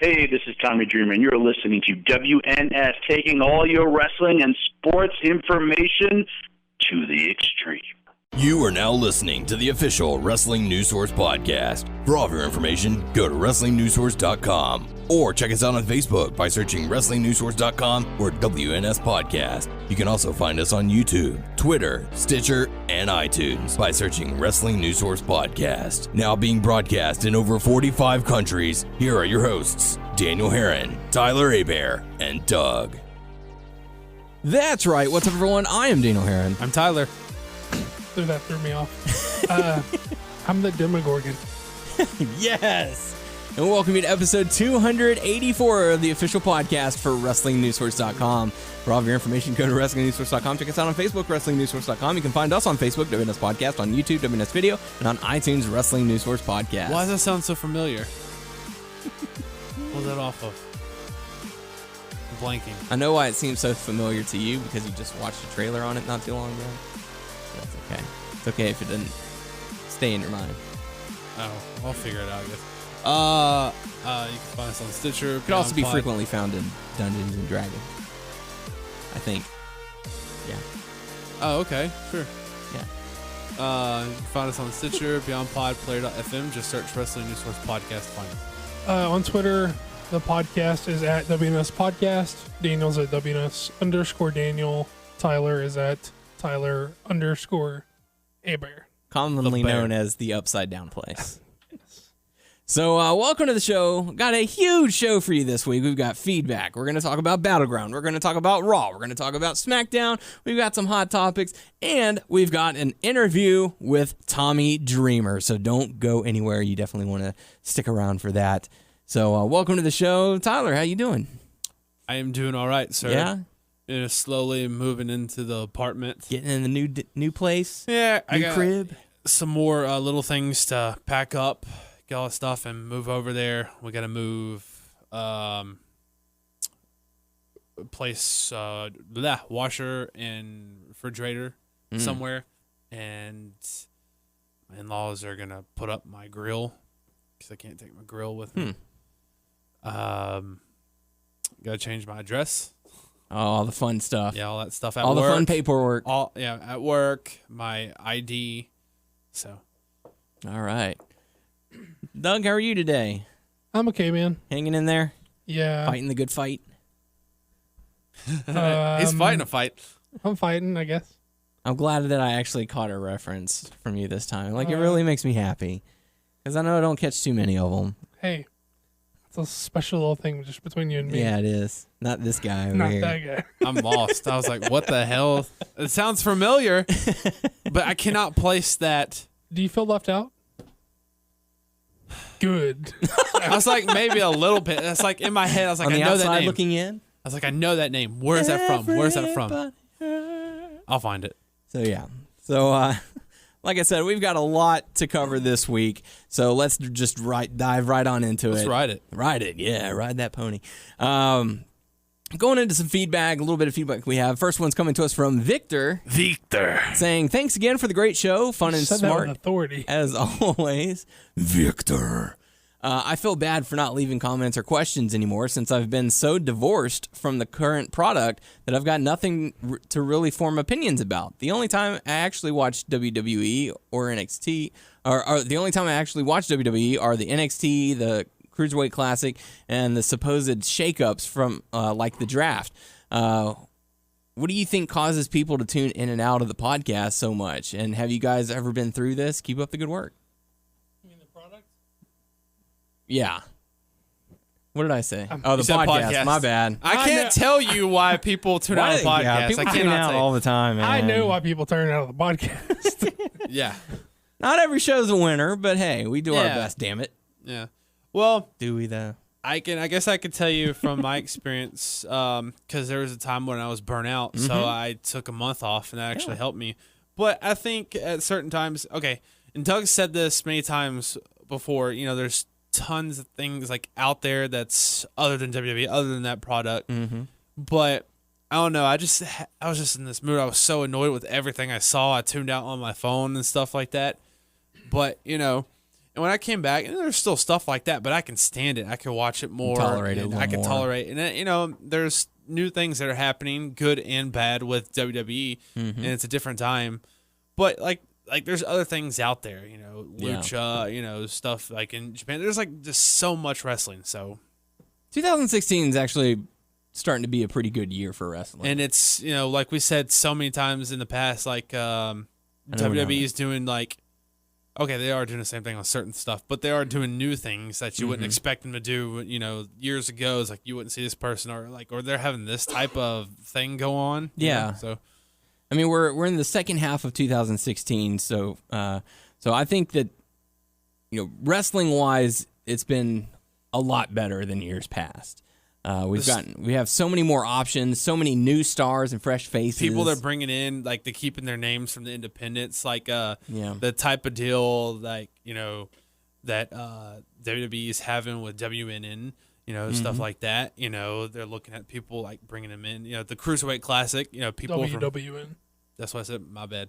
Hey, this is Tommy Dreamer, and you're listening to WNS, taking all your wrestling and sports information to the extreme. You are now listening to the official Wrestling News Source podcast. For all of your information, go to WrestlingNewsSource.com or check us out on Facebook by searching WrestlingNewsSource.com or WNS Podcast. You can also find us on YouTube, Twitter, Stitcher, and iTunes by searching Wrestling News Source Podcast. Now being broadcast in over 45 countries, here are your hosts, Daniel Herron, Tyler Hebert, and Doug. That's right. What's up, everyone? I am Daniel Herron. I'm Tyler. That threw me off. I'm the Demogorgon. Yes! And welcome you to episode 284 of the official podcast for WrestlingNewsSource.com. For all of your information, go to WrestlingNewsSource.com. Check us out on Facebook, WrestlingNewsSource.com. You can find us on Facebook, WNS Podcast, on YouTube, WNS Video, and on iTunes, Wrestling News Source Podcast. Why does that sound so familiar? What was that off of? I'm blanking. I know why it seems so familiar to you, because you just watched a trailer on it not too long ago. That's okay. It's okay if it didn't stay in your mind. Oh, I'll figure it out, I guess. You can find us on Stitcher. It could also be frequently found in Dungeons and Dragons, I think. Yeah. Oh, okay. Sure. Yeah. You can find us on Stitcher, Beyond Pod, Player.fm. Just search Wrestling News Source Podcast to find us. On Twitter, the podcast is at WNS Podcast. Daniel's at WNS_Daniel. Tyler is at Tyler_Hebert. Commonly known as the Upside Down Place. So, welcome to the show. Got a huge show for you this week. We've got feedback. We're going to talk about Battleground. We're going to talk about Raw. We're going to talk about Smackdown. We've got some hot topics. And we've got an interview with Tommy Dreamer. So don't go anywhere. You definitely want to stick around for that. So, welcome to the show. Tyler, how you doing? I am doing all right, sir. Yeah? Slowly moving into the apartment. Getting in the new place? Yeah, I got crib? some more little things to pack up, get all the stuff, and move over there. We got to move place washer and refrigerator somewhere, and my in-laws are gonna put up my grill because I can't take my grill with me. Got to change my address. Oh, all the fun stuff. Yeah, all that stuff at all work. the fun paperwork. At work, my ID. So. All right. Doug, how are you today? I'm okay, man. Hanging in there? Yeah. Fighting the good fight? He's fighting a fight. I'm fighting, I guess. I'm glad that I actually caught a reference from you this time. Like, it really makes me happy. Because I know I don't catch too many of them. Hey, it's a special little thing just between you and me. Yeah, it is. Not this guy over Not here. that guy. I'm lost. I was like, what the hell? It sounds familiar, but I cannot place that. Do you feel left out? Good. I was like, maybe a little bit. That's like in my head. I was like, On I the know that outside name. looking in? I was like, I know that name. Where is that from? Where is that from? I'll find it. So, yeah. So, like I said, we've got a lot to cover this week. So, let's just dive right on into it. Let's ride it. Ride it, yeah. Ride that pony. Going into some feedback, a little bit of feedback we have. First one's coming to us from Victor. Saying, thanks again for the great show. Fun and Said smart. that with authority. As always. Victor. I feel bad for not leaving comments or questions anymore since I've been so divorced from the current product that I've got nothing to really form opinions about. The only time I actually watch WWE or NXT, or the only time I actually watch WWE are the NXT, the Cruiserweight Classic, and the supposed shakeups from like the draft. What do you think causes people to tune in and out of the podcast so much? And have you guys ever been through this? Keep up the good work. You mean the product? Yeah. What did I say? The podcast. My bad. I can't tell you why people tune out of the podcast. Yeah, people I tune cannot out say. all the time, man. I know why people turn out of the podcast. Yeah. Not every show's a winner, but hey, we do our best, damn it. Yeah. Well, Do we, though? I guess I could tell you from my experience, because there was a time when I was burnt out, so I took a month off, and that actually helped me. But I think at certain times, okay, and Doug said this many times before, there's tons of things like out there that's other than WWE, other than that product. But I don't know. I was just in this mood. I was so annoyed with everything I saw. I tuned out on my phone and stuff like that. But, And when I came back, and there's still stuff like that, but I can stand it. I can watch it more. Tolerate it a little I can more. tolerate, and there's new things that are happening, good and bad, with WWE, and it's a different time. But like there's other things out there, lucha, stuff like in Japan. There's like just so much wrestling. So 2016 is actually starting to be a pretty good year for wrestling. and it's like we said so many times in the past, like WWE is doing like. Okay, they are doing the same thing on certain stuff, but they are doing new things that you wouldn't expect them to do. Years ago, it's like you wouldn't see this person, or they're having this type of thing go on. Yeah. So, I mean, we're in the second half of 2016, so I think that wrestling wise, it's been a lot better than years past. We have so many more options, so many new stars and fresh faces. People they're bringing in, like they're keeping their names from the independents, like the type of deal that WWE is having with WNN, stuff like that. They're looking at people like bringing them in. The Cruiserweight Classic. People WWN. That's what I said. My bad.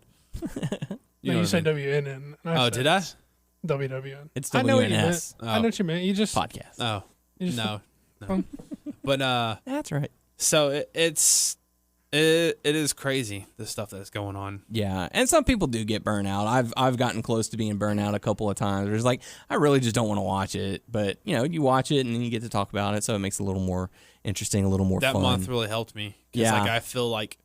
You said WNN. Oh, did I? WWN. It's I know what you meant. WNS I know what you meant. You just podcast. Oh, You just- no. But That's right. so it is crazy, the stuff that's going on. Yeah, and some people do get burnt out. I've gotten close to being burnt out a couple of times. It's like I really just don't want to watch it, but you watch it and then you get to talk about it, so it makes it a little more interesting, a little more That fun. month really helped me. Yeah. Like I feel like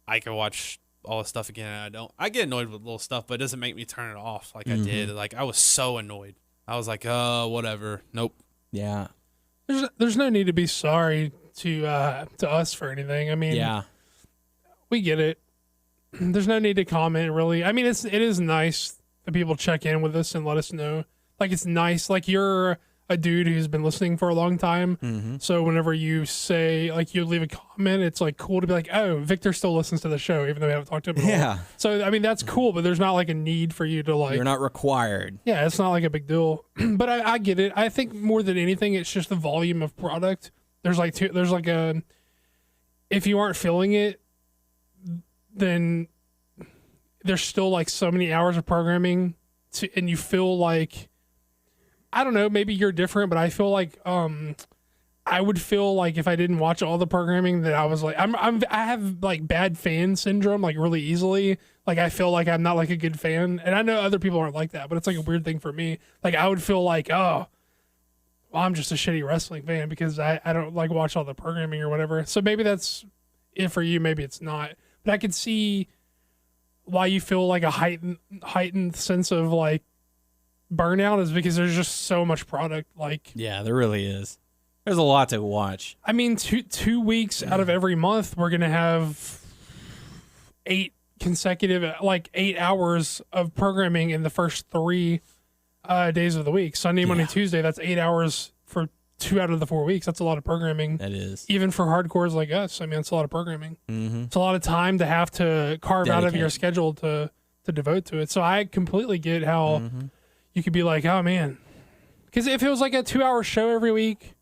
I can watch all the stuff again, and I don't. I get annoyed with little stuff, but it doesn't make me turn it off like I did. Like I was so annoyed. I was like, whatever. Nope. Yeah. there's no need to be sorry to us for anything. I mean, Yeah. we get it. There's no need to comment really. I mean, it is nice that people check in with us and let us know. Like it's nice. Like you're a dude who's been listening for a long time. So whenever you say like you leave a comment, it's like cool to be like, oh, Victor still listens to the show even though we haven't talked to him. Yeah. So I mean that's cool, but there's not like a need for you to like. You're not required. Yeah, it's not like a big deal. But I get it. I think more than anything, it's just the volume of product. There's like if you aren't feeling it, then there's still like so many hours of programming and you feel like, I don't know, maybe you're different, but I feel like I would feel like if I didn't watch all the programming that I was like I have like bad fan syndrome like really easily. Like I feel like I'm not like a good fan, and I know other people aren't like that, but it's like a weird thing for me. Like I would feel like, oh, well, I'm just a shitty wrestling fan because I don't like watch all the programming or whatever. So maybe that's it for you, maybe it's not. But I could see why you feel like a heightened sense of like burnout is because there's just so much product. Like, Yeah, there really is. There's a lot to watch. I mean, two weeks out of every month, we're gonna have 8 consecutive, like 8 hours of programming in the first 3 days of the week. Sunday, Monday, Tuesday. That's 8 hours for 2 out of the 4 weeks. That's a lot of programming. That is. Even for hardcores like us. I mean, it's a lot of programming. It's a lot of time to have to carve out of your Dedicate. schedule to devote to it. So I completely get how you could be like, oh man, because if it was like a 2-hour show every week,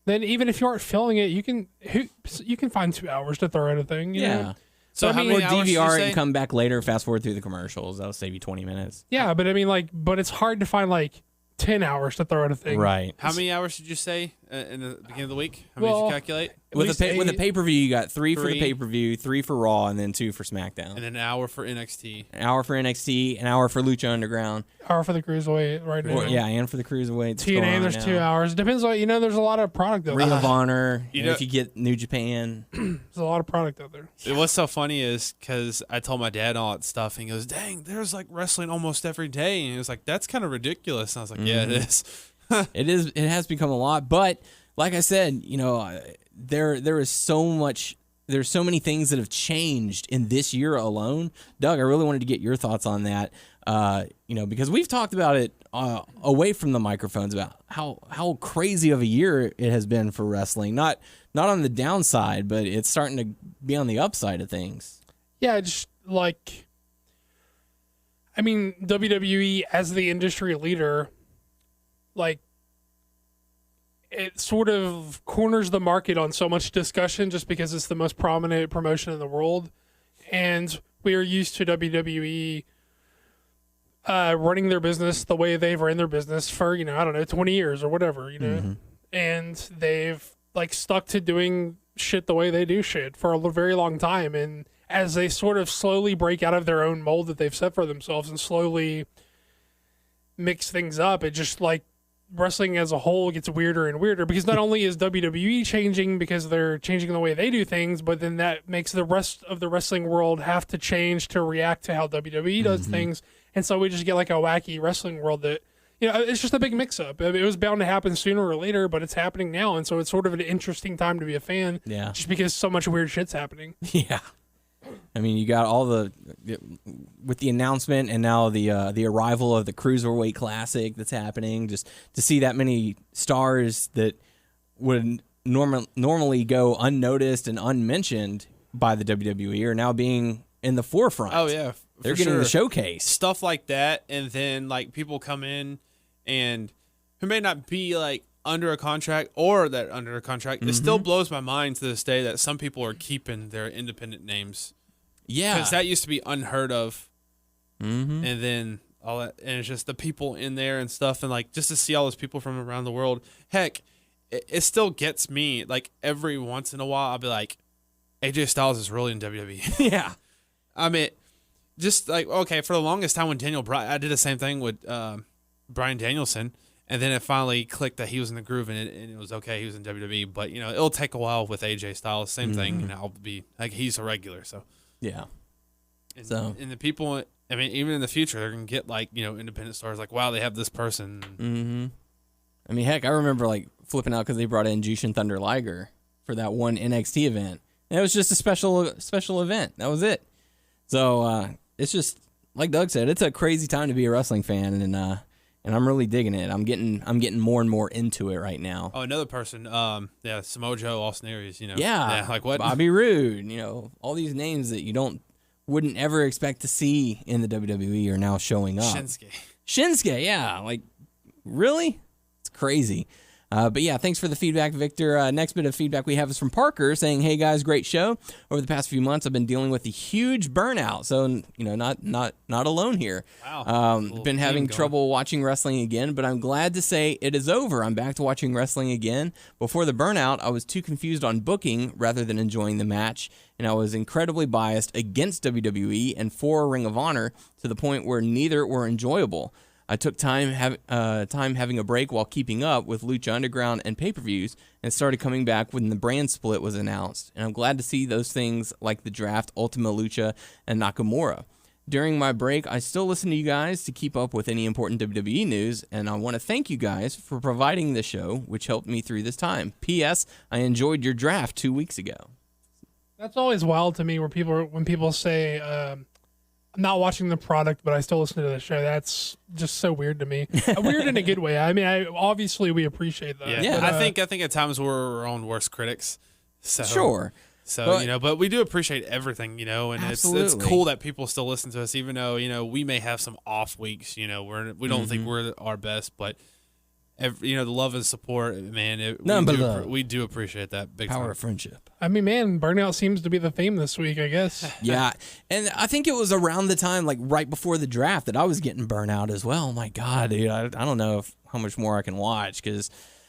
then even if you aren't feeling it, you can find 2 hours to throw at a thing. You know? So I how mean, many Or hours did you DVR it say? and come back later, fast forward through the commercials. That'll save you 20 minutes. Yeah, but I mean, like, but it's hard to find like 10 hours to throw at a thing. Right. How many hours did you say in the beginning of the week? How many did Well, you calculate? With least a 8. pay-per-view, you got 3 for the 3. pay-per-view, 3 for Raw, and then 2 for SmackDown. And then an hour for NXT. An hour for NXT, an hour for Lucha Underground. Hour for the cruiserweight right now. And for the Cruiserweight. TNA, there's 2 hours. Depends on, there's a lot of product out there. Ring of Honor. You and know- if you get New Japan. There's a lot of product out there. What's so funny is because I told my dad all that stuff, and he goes, "Dang, there's like wrestling almost every day," and he was like, "That's kind of ridiculous." And I was like, "Yeah, it is." It has become a lot, but like I said, there is so much. There's so many things that have changed in this year alone. Doug, I really wanted to get your thoughts on that. Because we've talked about it away from the microphones about how crazy of a year it has been for wrestling. Not on the downside, but it's starting to be on the upside of things. Yeah, just like, I mean, WWE as the industry leader, like, it sort of corners the market on so much discussion just because it's the most prominent promotion in the world. And we are used to WWE running their business the way they've ran their business for, I don't know, 20 years or whatever, and they've like stuck to doing shit the way they do shit for a very long time. And as they sort of slowly break out of their own mold that they've set for themselves and slowly mix things up, it just like wrestling as a whole gets weirder and weirder, because not only is WWE changing because they're changing the way they do things, but then that makes the rest of the wrestling world have to change to react to how WWE does things. And so we just get like a wacky wrestling world that, it's just a big mix-up. I mean, it was bound to happen sooner or later, but it's happening now, and so it's sort of an interesting time to be a fan. Yeah. Just because so much weird shit's happening. Yeah. I mean, you got all with the announcement and now the arrival of the Cruiserweight Classic that's happening. Just to see that many stars that would normally go unnoticed and unmentioned by the WWE are now being in the forefront. Oh yeah, they're getting the showcase, stuff like that, and then like people come in and who may not be like under a contract or that under a contract. It still blows my mind to this day that some people are keeping their independent names. Yeah, because that used to be unheard of. And then all that, and it's just the people in there and stuff, and like just to see all those people from around the world. Heck, it still gets me. Like every once in a while, I'll be like, AJ Styles is really in WWE. Yeah, I mean, just like okay, for the longest time when Daniel Bryan, I did the same thing with Bryan Danielson. And then it finally clicked that he was in the groove, and it was okay. He was in WWE, but it'll take a while with AJ Styles. Same thing, and I'll be like he's a regular. So yeah. And the people, I mean, even in the future, they're gonna get like independent stars. Like wow, they have this person. I mean, heck, I remember like flipping out because they brought in Jushin Thunder Liger for that one NXT event, and it was just a special event. That was it. So it's just like Doug said, it's a crazy time to be a wrestling fan, and I'm really digging it. I'm getting more and more into it right now. Oh, another person. Samoa Joe, Austin Aries. Yeah, like what? Bobby Roode. All these names that you wouldn't ever expect to see in the WWE are now showing up. Shinsuke. Yeah, like really, it's crazy. But yeah, thanks for the feedback, Victor. Next bit of feedback we have is from Parker saying, "Hey guys, great show. Over the past few months, I've been dealing with a huge burnout. So not alone here. Wow. Been having trouble watching wrestling again, but I'm glad to say it is over. I'm back to watching wrestling again. Before the burnout, I was too confused on booking rather than enjoying the match, and I was incredibly biased against WWE and for Ring of Honor to the point where neither were enjoyable. I took time having a break while keeping up with Lucha Underground and pay-per-views and started coming back when the brand split was announced. And I'm glad to see those things like the draft, Ultima Lucha, and Nakamura. During my break, I still listen to you guys to keep up with any important WWE news, and I want to thank you guys for providing the show, which helped me through this time. P.S. I enjoyed your draft 2 weeks ago." That's always wild to me when people say, I'm not watching the product, but I still listen to the show. That's just so weird to me. Weird in a good way. I mean, obviously we appreciate that. Yeah, but, I think at times we're our own worst critics. So, sure. So but we do appreciate everything, and it's cool that people still listen to us, even though we may have some off weeks. We don't think we're our best, but the love and support, man. We do appreciate that big power time. of friendship. I mean, man, burnout seems to be the theme this week, I guess. Yeah, and I think it was around the time, like right before the draft, that I was getting burnout as well. Oh my God, dude, I don't know how much more I can watch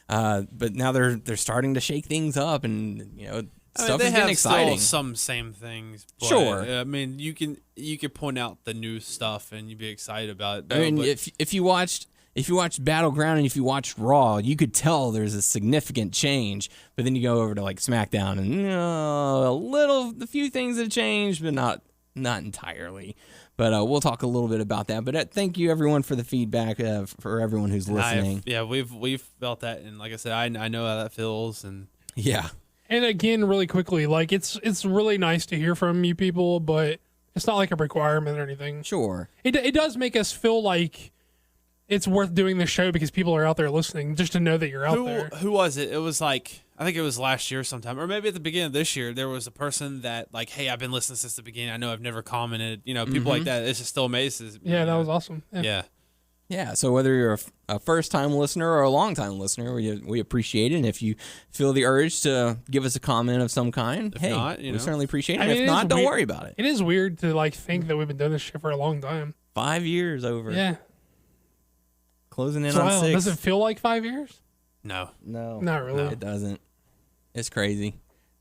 but now they're starting to shake things up, and stuff is getting exciting. Still some same things. But, sure. I mean, you can point out the new stuff and you'd be excited about it. I mean, if you watched Battleground and if you watched Raw, you could tell there's a significant change. But then you go over to like SmackDown and a few things have changed, but not entirely. But we'll talk a little bit about that. But thank you everyone for the feedback, for everyone who's listening. We've felt that, and like I said, I know how that feels, and yeah. And again, really quickly, like it's really nice to hear from you people, but it's not like a requirement or anything. Sure. It does make us feel like it's worth doing this show because people are out there listening, just to know that you're out there. Who was it? It was like, I think it was last year sometime, or maybe at the beginning of this year, there was a person that like, hey, I've been listening since the beginning. I know I've never commented. People like that. It's just still amazes. Yeah, that was awesome. Yeah. Yeah, so whether you're a first-time listener or a long-time listener, we appreciate it. And if you feel the urge to give us a comment of some kind, we certainly appreciate it. If not, don't worry about it. It is weird to like think that we've been doing this shit for a long time. 5 years over. Yeah. Closing in on 6. Does it feel like 5 years? No. Not really. No, it doesn't. It's crazy.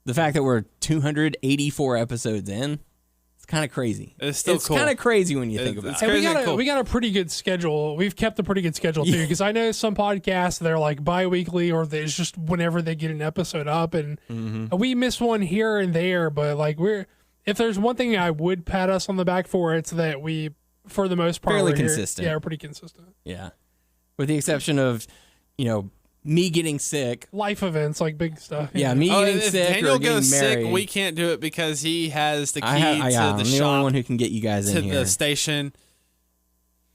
The fact that we're 284 episodes in, it's kind of crazy. It's still cool. It's kind of crazy when you think about it. And we got a pretty good schedule. We've kept a pretty good schedule too, because I know some podcasts, they're like bi-weekly, or it's just whenever they get an episode up, and we miss one here and there. But like, if there's one thing I would pat us on the back for, it's that we, for the most part, fairly consistent. Yeah, we're pretty consistent. Yeah, with the exception of, me getting sick, life events, like big stuff. Yeah, me getting if sick Daniel or getting goes married. sick, we can't do it because he has the key I'm to the the shop, only one who can get you guys in to here. the station.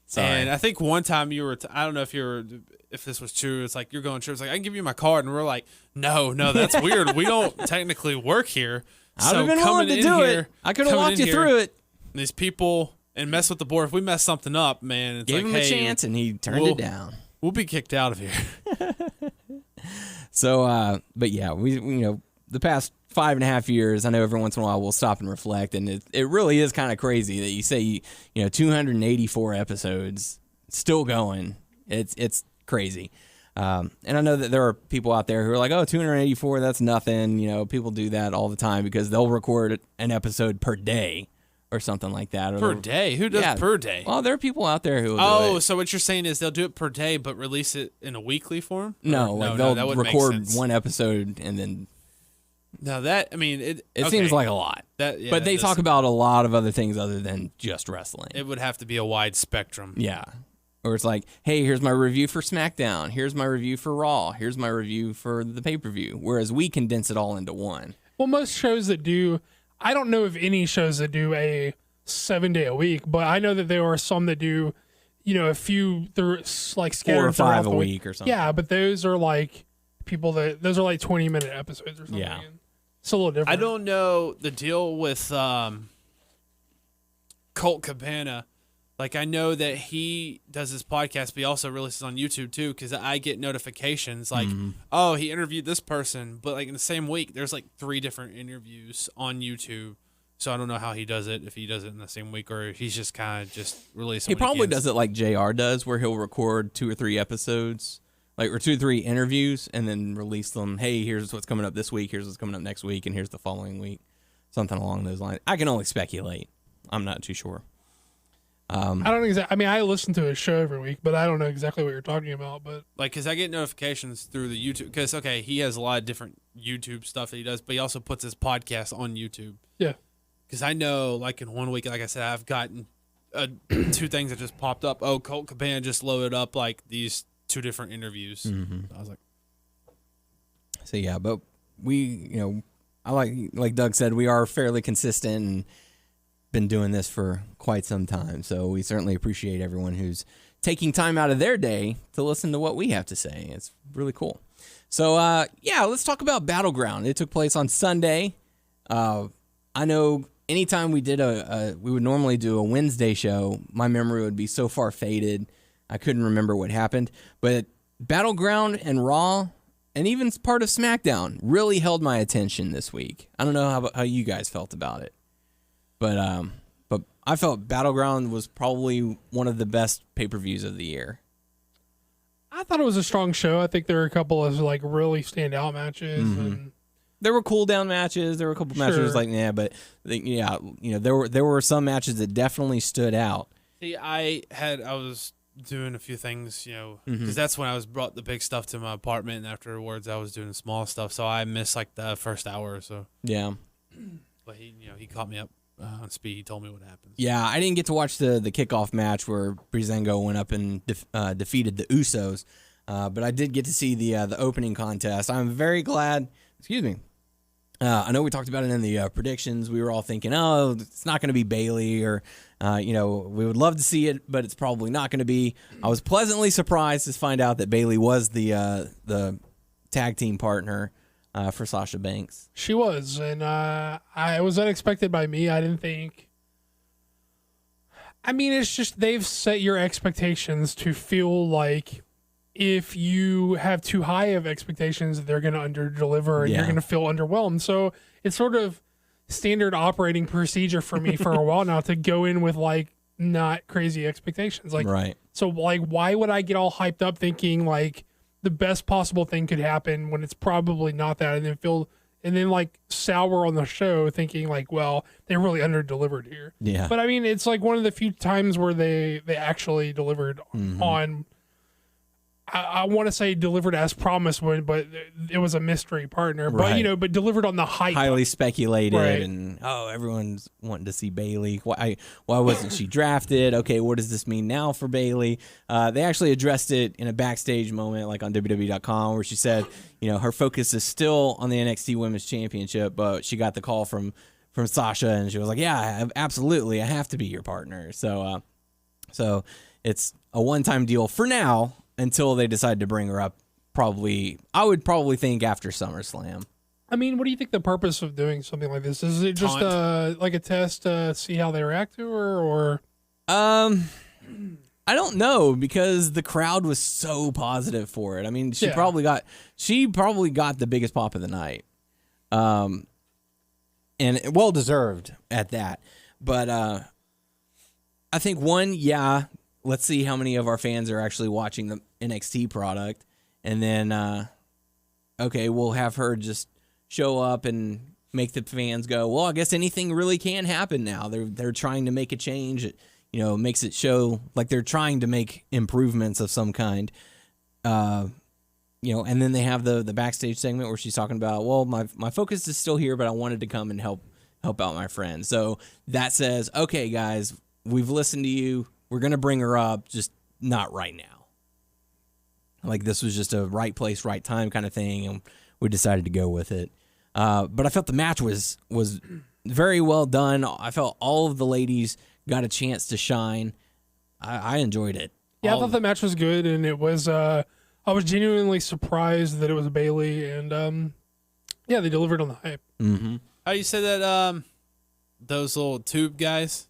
Sorry. And I think one time you were, I don't know if this was true. It's like, you're going to, it's like, I can give you my card. And we're like, no, that's weird. We don't technically work here. I'd have been willing to do it. I could have walked you through it. These people and mess with the board. If we mess something up, man, it's Gave like, him hey, a chance and he turned it down. We'll be kicked out of here. So, but yeah, we the past 5.5 years, I know every once in a while we'll stop and reflect, and it really is kind of crazy that you say 284 episodes still going. It's crazy. And I know that there are people out there who are like, oh, 284, that's nothing. People do that all the time because they'll record an episode per day or something like that. Per day? Who does per day? Well, there are people out there who will do it. So what you're saying is they'll do it per day but release it in a weekly form? No, they'll record one episode and then... Now that, I mean... It seems like a lot. But they talk about a lot of other things other than just wrestling. It would have to be a wide spectrum. Yeah. Or it's like, hey, here's my review for Smackdown. Here's my review for Raw. Here's my review for the pay-per-view. Whereas we condense it all into one. Well, most shows that do... I don't know of any shows that do a 7-day a week, but I know that there are some that do, a few, they're like scattered 4 or 5 a week week or something. Yeah, but those are like those are like 20-minute episodes or something. Yeah. It's a little different. I don't know the deal with Colt Cabana. Like, I know that he does his podcast, but he also releases on YouTube, too, because I get notifications like, oh, he interviewed this person. But, like, in the same week, there's, like, 3 different interviews on YouTube. So I don't know how he does it, if he does it in the same week or he's just kind of just releasing. He probably does it like JR does, where he'll record 2 or 3 episodes, or 2 or 3 interviews, and then release them. Hey, here's what's coming up this week, here's what's coming up next week, and here's the following week. Something along those lines. I can only speculate. I'm not too sure. I don't exactly. I mean, I listen to his show every week, but I don't know exactly what you're talking about. But like, because I get notifications through the YouTube. Because he has a lot of different YouTube stuff that he does, but he also puts his podcast on YouTube. Yeah. Because I know, like, in one week, like I said, I've gotten 2 things that just popped up. Oh, Colt Cabana just loaded up like these 2 different interviews. I was like, so yeah, but we, I like Doug said, we are fairly consistent and been doing this for quite some time. So we certainly appreciate everyone who's taking time out of their day to listen to what we have to say. It's really cool. So let's talk about Battleground. It took place on Sunday. I know anytime we did we would normally do a Wednesday show, my memory would be so far faded, I couldn't remember what happened. But Battleground and Raw, and even part of Smackdown, really held my attention this week. I don't know how you guys felt about it. But I felt Battleground was probably one of the best pay-per-views of the year. I thought it was a strong show. I think there were a couple of like really standout matches. And there were cool down matches. There were a couple matches like but there were some matches that definitely stood out. See, I was doing a few things, because that's when I was brought the big stuff to my apartment, and afterwards I was doing small stuff, so I missed like the first hour or so. Yeah, but he caught me up on speed. He told me what happened. Yeah, I didn't get to watch the kickoff match where Breezango went up and defeated the Usos, but I did get to see the opening contest. I'm very glad. Excuse me. I know we talked about it in the predictions. We were all thinking, oh, it's not going to be Bayley, or we would love to see it, but it's probably not going to be. I was pleasantly surprised to find out that Bayley was the tag team partner for Sasha Banks. She was, and it was unexpected by me. I didn't think. I mean, it's just they've set your expectations to feel like if you have too high of expectations, they're going to under-deliver and you're going to feel underwhelmed. So it's sort of standard operating procedure for me for a while now to go in with like not crazy expectations. Like, Right. So like, why would I get all hyped up thinking like the best possible thing could happen when it's probably not that, and then like sour on the show thinking like, well, they really under delivered here. Yeah. But I mean, it's like one of the few times where they actually delivered on. I want to say delivered as promised, but it was a mystery partner. Right. But delivered on the hype. Highly speculated, Right. and everyone's wanting to see Bailey. Why wasn't she drafted? Okay, what does this mean now for Bailey? They actually addressed it in a backstage moment, like on WWE.com, where she said, her focus is still on the NXT Women's Championship, but she got the call from Sasha, and she was like, "Yeah, absolutely, I have to be your partner." So it's a one-time deal for now, until they decide to bring her up. I would probably think after SummerSlam. I mean, what do you think the purpose of doing something like this? Is it just like a test to see how they react to her, or? I don't know, because the crowd was so positive for it. I mean, she probably got the biggest pop of the night, and well deserved at that. But I think let's see how many of our fans are actually watching the NXT product. And then, we'll have her just show up and make the fans go, well, I guess anything really can happen now. They're trying to make a change. It, makes it show like they're trying to make improvements of some kind. And then they have the backstage segment where she's talking about, well, my focus is still here, but I wanted to come and help out my friends. So that says, okay, guys, we've listened to you. We're going to bring her up, just not right now. Like, this was just a right place, right time kind of thing, and we decided to go with it. But I felt the match was very well done. I felt all of the ladies got a chance to shine. I enjoyed it. Yeah, I thought the match was good, and it was. I was genuinely surprised that it was Bailey, and they delivered on the hype. Mm-hmm. How do you say that? Those little tube guys.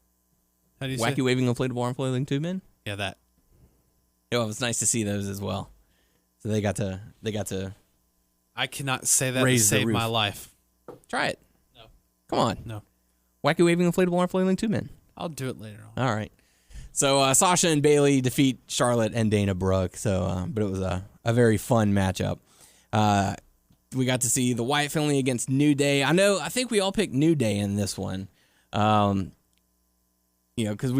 How do you say? Wacky waving inflatable arm flailing tube men? Yeah, that. It was nice to see those as well. So they got to. I cannot say that to raise the save roof. my life. Try it. No. Come on. No. Wacky waving inflatable arm flailing tube men. I'll do it later on. All right. So Sasha and Bailey defeat Charlotte and Dana Brooke. So, but it was a very fun matchup. We got to see the Wyatt family against New Day. I think we all picked New Day in this one. Because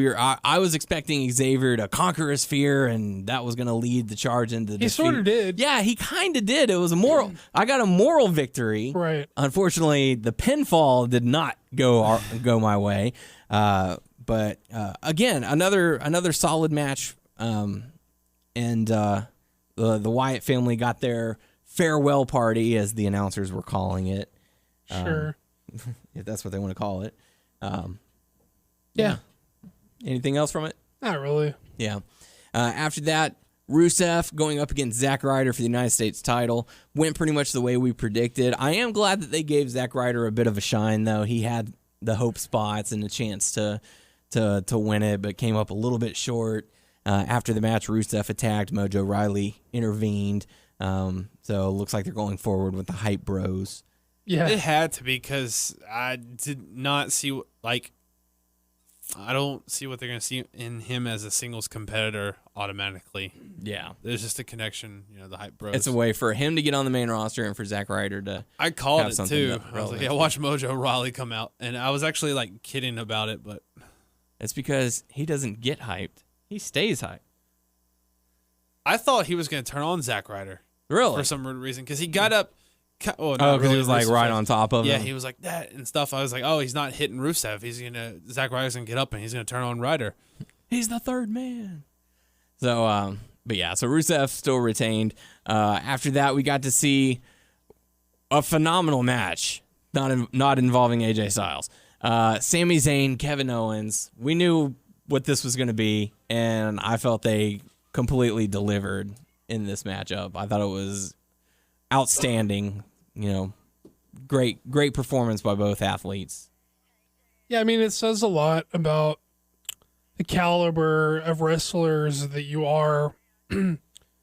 I was expecting Xavier to conquer his fear, and that was going to lead the charge into the defeat. He sort of did. Yeah, he kind of did. It was a moral. I got a moral victory. Right. Unfortunately, the pinfall did not go my way. But again, another solid match. And the Wyatt family got their farewell party, as the announcers were calling it. Sure. If that's what they want to call it. Yeah. Anything else from it? Not really. Yeah. After that, Rusev going up against Zack Ryder for the United States title went pretty much the way we predicted. I am glad that they gave Zack Ryder a bit of a shine, though. He had the hope spots and the chance to win it, but came up a little bit short. After the match, Rusev attacked. Mojo Rawley intervened. So it looks like they're going forward with the Hype Bros. Yeah. It had to be, because I did not see, I don't see what they're going to see in him as a singles competitor automatically. Yeah. There's just a connection, the Hype Bros. It's a way for him to get on the main roster and for Zack Ryder to I called have it something too. that I was like, yeah, relevant. watch Mojo Rawley come out. And I was actually kidding about it, but It's because he doesn't get hyped. He stays hyped. I thought he was going to turn on Zack Ryder Really? for some weird reason, because he got up. Because he was right on top of him. Yeah, he was like that and stuff. I was like, oh, he's not hitting Rusev. Zack Ryder's gonna get up and he's gonna turn on Ryder. He's the third man. So, but yeah, so Rusev still retained. After that, we got to see a phenomenal match, not involving AJ Styles. Sami Zayn, Kevin Owens. We knew what this was going to be, and I felt they completely delivered in this matchup. I thought it was outstanding. Great performance by both athletes. Yeah, I mean, it says a lot about the caliber of wrestlers that you are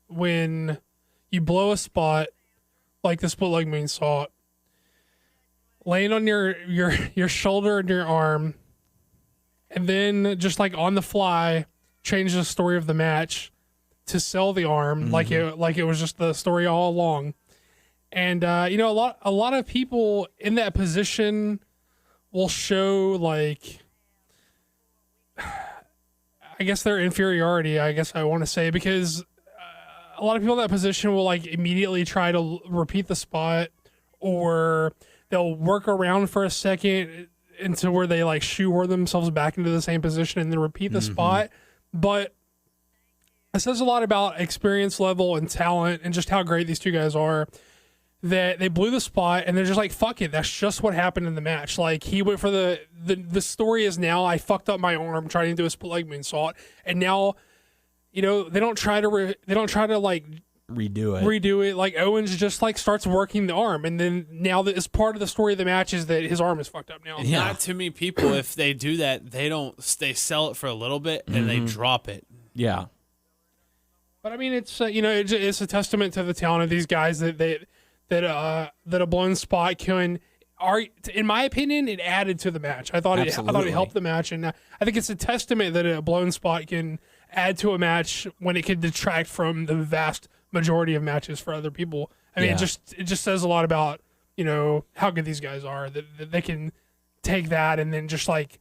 when you blow a spot like the split leg moonsault, laying on your shoulder and your arm, and then just like on the fly, changed the story of the match to sell the arm like it was just the story all along. And you know, a lot of people in that position will show like, I guess their inferiority, I guess I want to say, because a lot of people in that position will like immediately try to repeat the spot, or they'll work around for a second into where they like shoehorn themselves back into the same position and then repeat the spot. But it says a lot about experience level and talent and just how great these two guys are, that they blew the spot and they're just like, fuck it, that's just what happened in the match. Like, he went for the story is now I fucked up my arm trying to do a split leg moonsault, and now, you know, they don't try to like redo it. Like, Owens just like starts working the arm, and then now that is part of the story of the match is that his arm is fucked up now. Yeah. Not too many people, if they do that, they sell it for a little bit and they drop it. Yeah. But I mean, it's you know, it's a testament to the talent of these guys that a blown spot can. In my opinion, it added to the match. I thought it helped the match, and I think it's a testament that a blown spot can add to a match when it can detract from the vast majority of matches for other people. I mean, it just says a lot about, you know, how good these guys are, that they can take that and then just like,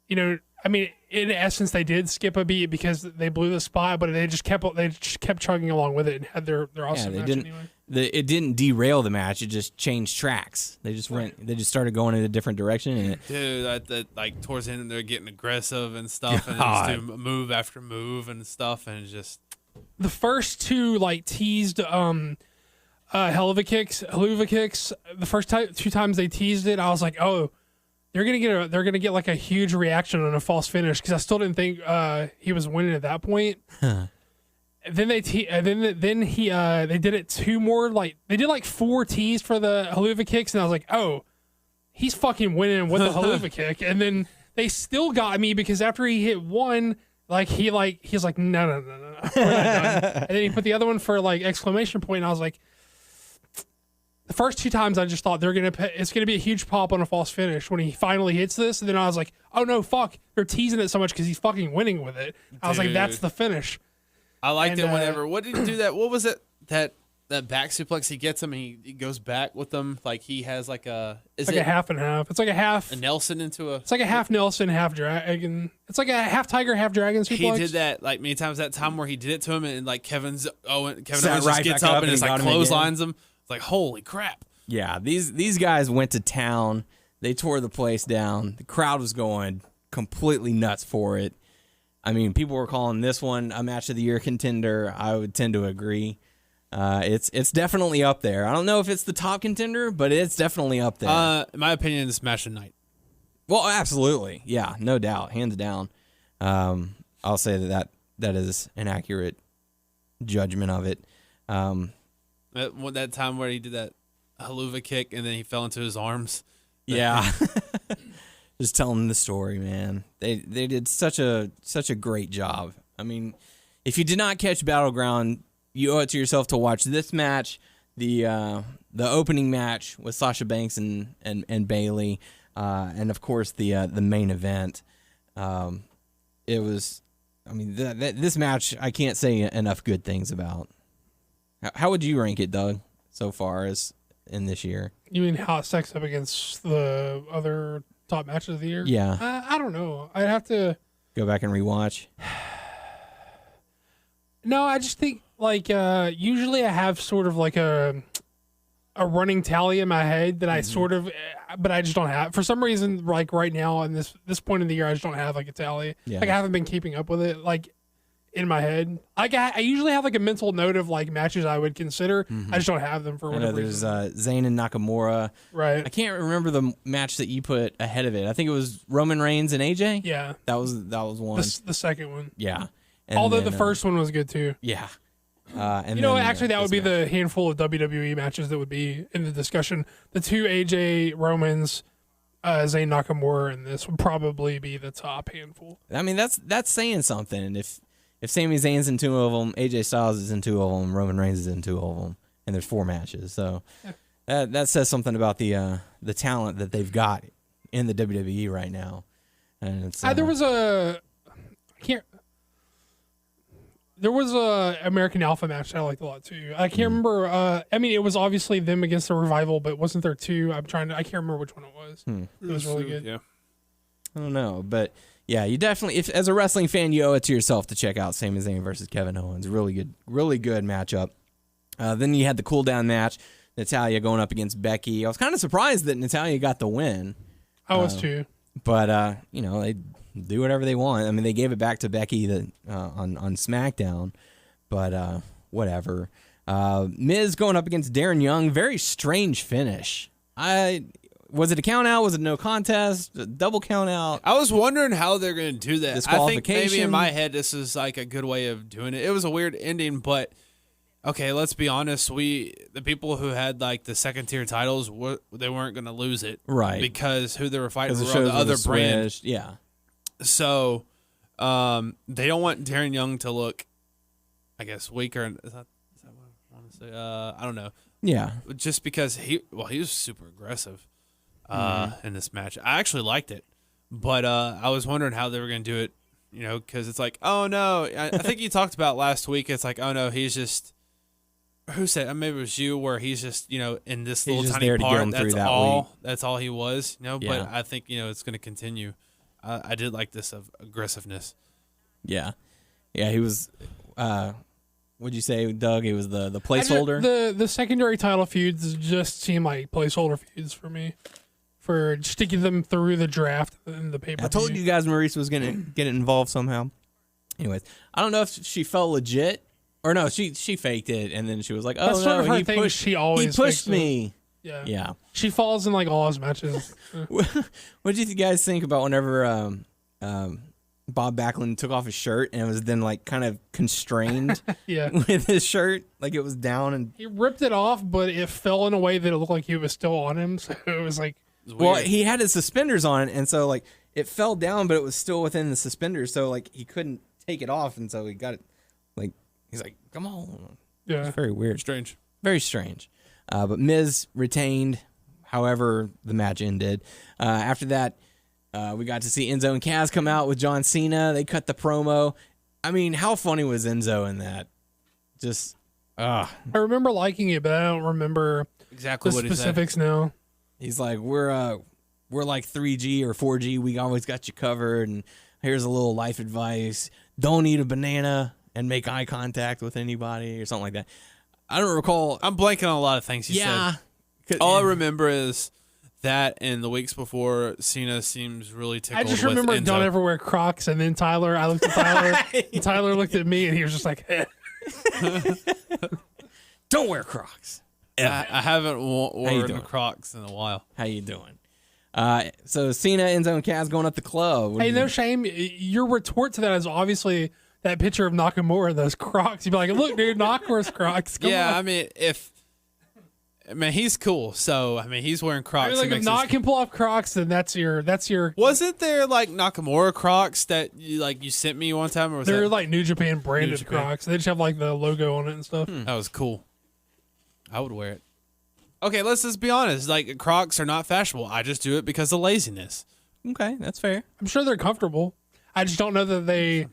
you know, I mean, in essence, they did skip a beat because they blew the spot, but they just kept chugging along with it and had their awesome match anyway. It didn't derail the match; it just changed tracks. They just started going in a different direction. And dude, like towards the end, they're getting aggressive and stuff, and just do move after move and stuff, and it's just the first two like teased helluva kicks. The first two times they teased it, I was like, oh, they're gonna get like a huge reaction on a false finish, because I still didn't think he was winning at that point. Then they did it two more, like they did like 4 tees for the helluva kicks, and I was like, oh, he's fucking winning with the helluva kick. And then they still got me, because after he hit one, like he's like, no, we're not done. And then he put the other one for like exclamation point, and I was like, the first 2 times I just thought it's gonna be a huge pop on a false finish when he finally hits this, and then I was like, oh no, fuck, they're teasing it so much because he's fucking winning with it. I was like, that's the finish. I liked it whenever. What did he do that? What was it that back suplex? He gets him and he goes back with them. Like he has like a. It's like a half and half. It's like a half. A Nelson into a. It's like a half Nelson, half dragon. It's like a half tiger, half dragon suplex. He did that like many times. That time where he did it to him, and like Kevin Owens right just gets up and it's like clotheslines him. It's like, holy crap. Yeah, these guys went to town. They tore the place down. The crowd was going completely nuts for it. I mean, people were calling this one a match of the year contender. I would tend to agree. It's definitely up there. I don't know if it's the top contender, but it's definitely up there. In my opinion, it's match of the night. Well, absolutely. Yeah, no doubt. Hands down. I'll say that is an accurate judgment of it. That time where he did that helluva kick and then he fell into his arms. Yeah. Just telling the story, man. They did such a great job. I mean, if you did not catch Battleground, you owe it to yourself to watch this match, the opening match with Sasha Banks and Bayley, and of course the main event. It was, I mean, this match I can't say enough good things about. How would you rank it, Doug, so far as in this year? You mean how it stacks up against the other top matches of the year? Yeah. I don't know. I'd have to go back and rewatch. No, I just think like usually I have sort of like a running tally in my head that I sort of, but I just don't have for some reason. Like right now in this point in the year, I just don't have like a tally. Yeah. Like I haven't been keeping up with it like in my head. Like I usually have like a mental note of like matches I would consider. I just don't have them for whatever reason. There's Zayn and Nakamura. Right. I can't remember the match that you put ahead of it. I think it was Roman Reigns and AJ. Yeah. That was one. The second one. Yeah. And although the first one was good too. Yeah. And actually that would be the handful of WWE matches that would be in the discussion. The 2 AJ Romans, Zayn Nakamura, and this would probably be the top handful. I mean, that's saying something. If Sami Zayn's in 2 of them, AJ Styles is in 2 of them, Roman Reigns is in 2 of them, and there's 4 matches. So that says something about the talent that they've got in the WWE right now. And it's, there was a American Alpha match that I liked a lot too. I can't remember. I mean, it was obviously them against the Revival, but wasn't there two? I can't remember which one it was. It was really good. Yeah. I don't know, but yeah, you definitely, if as a wrestling fan, you owe it to yourself to check out Sami Zayn versus Kevin Owens. Really good matchup. Then you had the cool down match, Natalya going up against Becky. I was kind of surprised that Natalya got the win. I was too. But they do whatever they want. I mean, they gave it back to Becky on SmackDown, but whatever. Miz going up against Darren Young. Very strange finish. Was it a count out? Was it no contest? A double count out? I was wondering how they're going to do that. I think maybe in Disqualification? my head this is like a good way of doing it. It was a weird ending, but okay, let's be honest. The people who had like the second tier titles, they weren't going to lose it, Right. Because who they were fighting Because were the on shows the would other have brand. switched. Yeah. So they don't want Darren Young to look, I guess, weaker. Is that what I want to say? I don't know. Yeah. Just because he was super aggressive in this match. I actually liked it, but I was wondering how they were going to do it, because it's like, oh no, I think you talked about last week. It's like, oh no, he's just, who said, maybe it was you, where he's just, in this He's little just tiny there to get part, him through that's that all, week. that's all he was, Yeah. but I think, it's going to continue. I did like this of aggressiveness. Yeah. Yeah, he was, what'd you say, Doug? He was the placeholder? The secondary title feuds just seem like placeholder feuds for me, for sticking them through the draft and the pay-per-view. I told you guys Maurice was going to get involved somehow. Anyways, I don't know if she felt legit or no, she faked it, and then she was like, oh, That's no, sort of her he thing. pushed, She always he pushed fakes it. me. Yeah. Yeah. She falls in like all his matches. What did you guys think about whenever Bob Backlund took off his shirt and it was then like kind of constrained Yeah. with his shirt, like it was down and He ripped it off, but it fell in a way that it looked like he was still on him. So it was like, well, he had his suspenders on, and so like it fell down, but it was still within the suspenders, so like he couldn't take it off, and so he got it. Like he's like, "Come on!" yeah. It's very weird, Strange. very strange. But Miz retained. However, the match ended. After that, we got to see Enzo and Kaz come out with John Cena. They cut the promo. I mean, how funny was Enzo in that? Just, I remember liking it, but I don't remember Exactly the what he said. specifics now. he's like, we're like 3G or 4G. We always got you covered. And here's a little life advice: don't eat a banana and make eye contact with anybody, or something like that. I don't recall. I'm blanking on a lot of things he Yeah. said. All I remember is that and the weeks before, Cena seems really tickled I just with remember Enzo. don't ever wear Crocs, and then I looked at Tyler, and Tyler looked at me, and he was just like, eh. Don't wear Crocs. I haven't worn doing? Crocs in a while. How you doing? So Cena, Enzo, and Kaz going up the club. What Hey, do no you- shame. Your retort to that is obviously that picture of Nakamura, those Crocs. You'd be like, look, dude, Nakamura's Crocs. Come Yeah, on. I mean, he's cool. So, I mean, he's wearing Crocs. I mean, like, He if makes Nak his- can pull off Crocs, then that's your. Wasn't there like Nakamura Crocs that you sent me one time, or was They're that like New Japan branded New Japan. Crocs. They just have like the logo on it and stuff. that was cool? I would wear it. Okay, let's just be honest. Like, Crocs are not fashionable. I just do it because of laziness. Okay, that's fair. I'm sure they're comfortable. I just don't know that the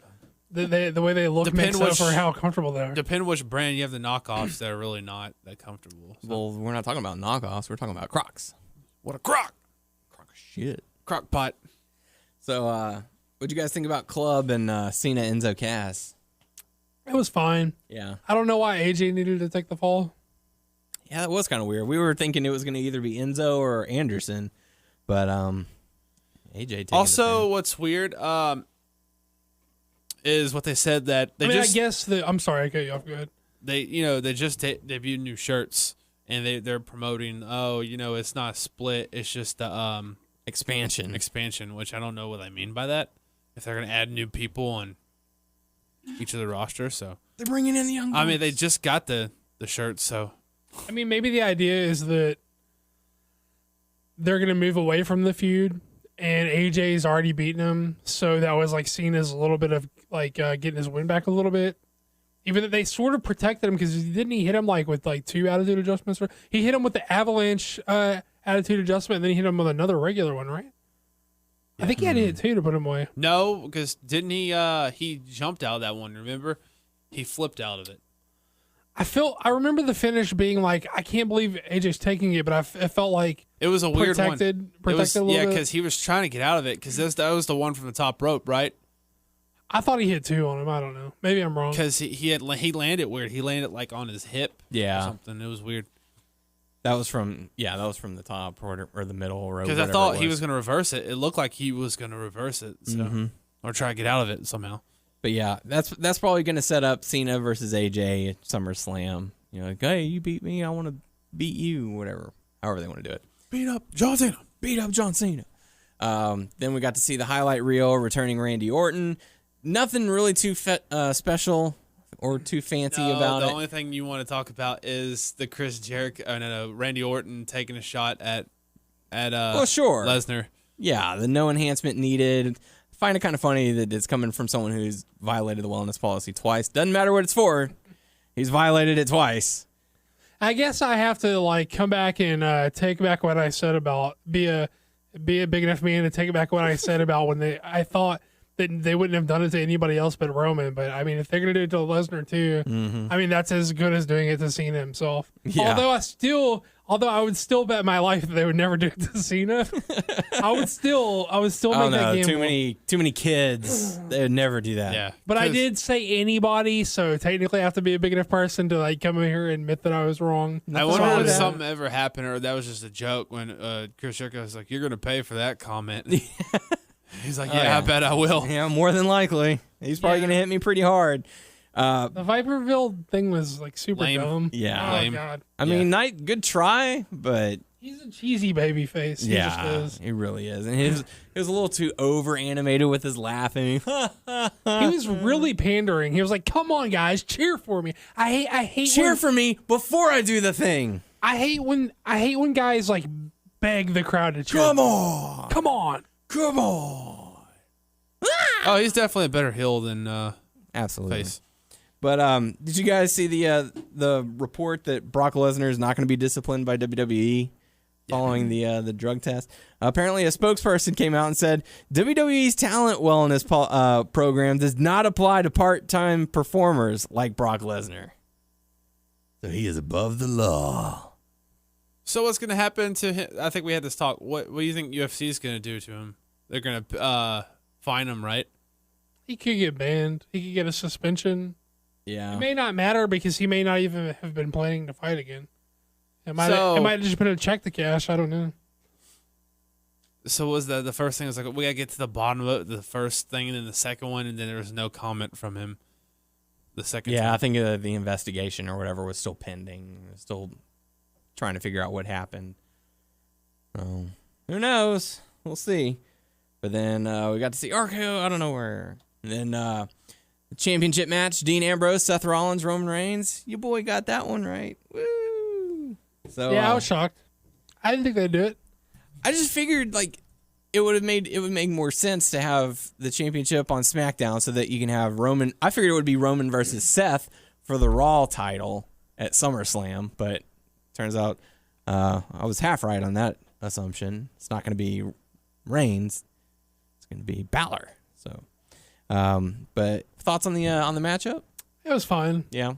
way they look Depend makes up which- for how comfortable they are. Depending which brand you have, the knockoffs that are really not that comfortable. So. Well, we're not talking about knockoffs. We're talking about Crocs. What a crock! Croc shit. Crock pot. So, what'd you guys think about Club and Cena, Enzo, Kaz? It was fine. Yeah. I don't know why AJ needed to take the fall. Yeah, that was kind of weird. We were thinking it was going to either be Enzo or Anderson, but AJ taking Also, what's weird is what they said that they I mean, just I guess I'm sorry, I cut you off. Go ahead. they just debuted new shirts and they're promoting. Oh, it's not a split. It's just the expansion. expansion, which I don't know what I mean by that. If they're gonna add new people on each of the rosters, so They're bringing in the young. I mean they just got the shirts, so I mean, maybe the idea is that they're going to move away from the feud, and AJ's already beaten him, so that was like seen as a little bit of like getting his win back a little bit. Even that they sort of protected him because didn't he hit him like with like 2 attitude adjustments? He hit him with the avalanche attitude adjustment, and then he hit him with another regular one, right? I think he had to hit 2 to put him away. No, because didn't he jumped out of that one, remember? He flipped out of it. I remember the finish being like, I can't believe AJ's taking it, but it felt like it was a weird protected a little bit. because he was trying to get out of it because that was the one from the top rope, right? I thought he hit 2 on him. I don't know. Maybe I'm wrong. Because he landed weird. He landed like on his hip. Yeah. Or something. It was weird. That was from the top or the middle or because I thought he was going to reverse it. It looked like he was going to reverse it, so or try to get out of it somehow. But yeah, that's probably going to set up Cena versus AJ at SummerSlam. You know, like, hey, you beat me, I want to beat you, whatever. However they want to do it. Beat up John Cena. Beat up John Cena. Then we got to see the highlight reel returning Randy Orton. Nothing really too special or too fancy about it. The only thing you want to talk about is the Chris Jericho, Randy Orton taking a shot at sure. Lesnar. Yeah, the no enhancement needed. I find it kind of funny that it's coming from someone who's violated the wellness policy twice. Doesn't matter what it's for. He's violated it twice. I guess I have to come back and take back what I said about be a big enough man to take back what I said about when I thought that they wouldn't have done it to anybody else but Roman. But I mean, if they're gonna do it to Lesnar too, I mean that's as good as doing it to Cena himself. Yeah. Although I would still bet my life that they would never do it to Cena. I would still make that gamble. Too many kids. They would never do that. Yeah, but I did say anybody, so technically I have to be a big enough person to come in here and admit that I was wrong. I wonder if something ever happened or that was just a joke when Chris Jericho was like, "You're gonna pay for that comment." He's like, "Yeah, I bet I will." Yeah, more than likely. He's probably gonna hit me pretty hard. The Viperville thing was super lame. dumb. Yeah. Oh Lame. God. I mean, good try, but He's a cheesy baby face. He just is. he really is, and he was a little too over animated with his laughing. He was really pandering. He was like, "Come on, guys, cheer for me." I hate Cheer for me before I do the thing. I hate when guys beg the crowd to cheer. Come on, Come on. come on. Oh, he's definitely a better heel than Absolutely. face. But did you guys see the report that Brock Lesnar is not going to be disciplined by WWE following the drug test? Apparently, a spokesperson came out and said WWE's talent wellness program does not apply to part-time performers like Brock Lesnar. So he is above the law. So what's going to happen to him? I think we had this talk. What do you think UFC is going to do to him? They're going to fine him, right? He could get banned. He could get a suspension. Yeah. It may not matter because he may not even have been planning to fight again. It might have just been a check to cash. I don't know. So was the first thing was like, we got to get to the bottom of it, the first thing, and then the second one, and then there was no comment from him the second time. I think the investigation or whatever was still pending. Still trying to figure out what happened. Who knows? We'll see. But then we got to see RKO out of nowhere. And then the championship match, Dean Ambrose, Seth Rollins, Roman Reigns. Your boy got that one right. Woo! So Yeah, I was shocked. I didn't think they'd do it. I just figured it would make more sense to have the championship on SmackDown so that you can have Roman. I figured it would be Roman versus Seth for the Raw title at SummerSlam, but turns out I was half right on that assumption. It's not going to be Reigns. It's going to be Balor. So, but thoughts on the matchup? It was fine. Yeah,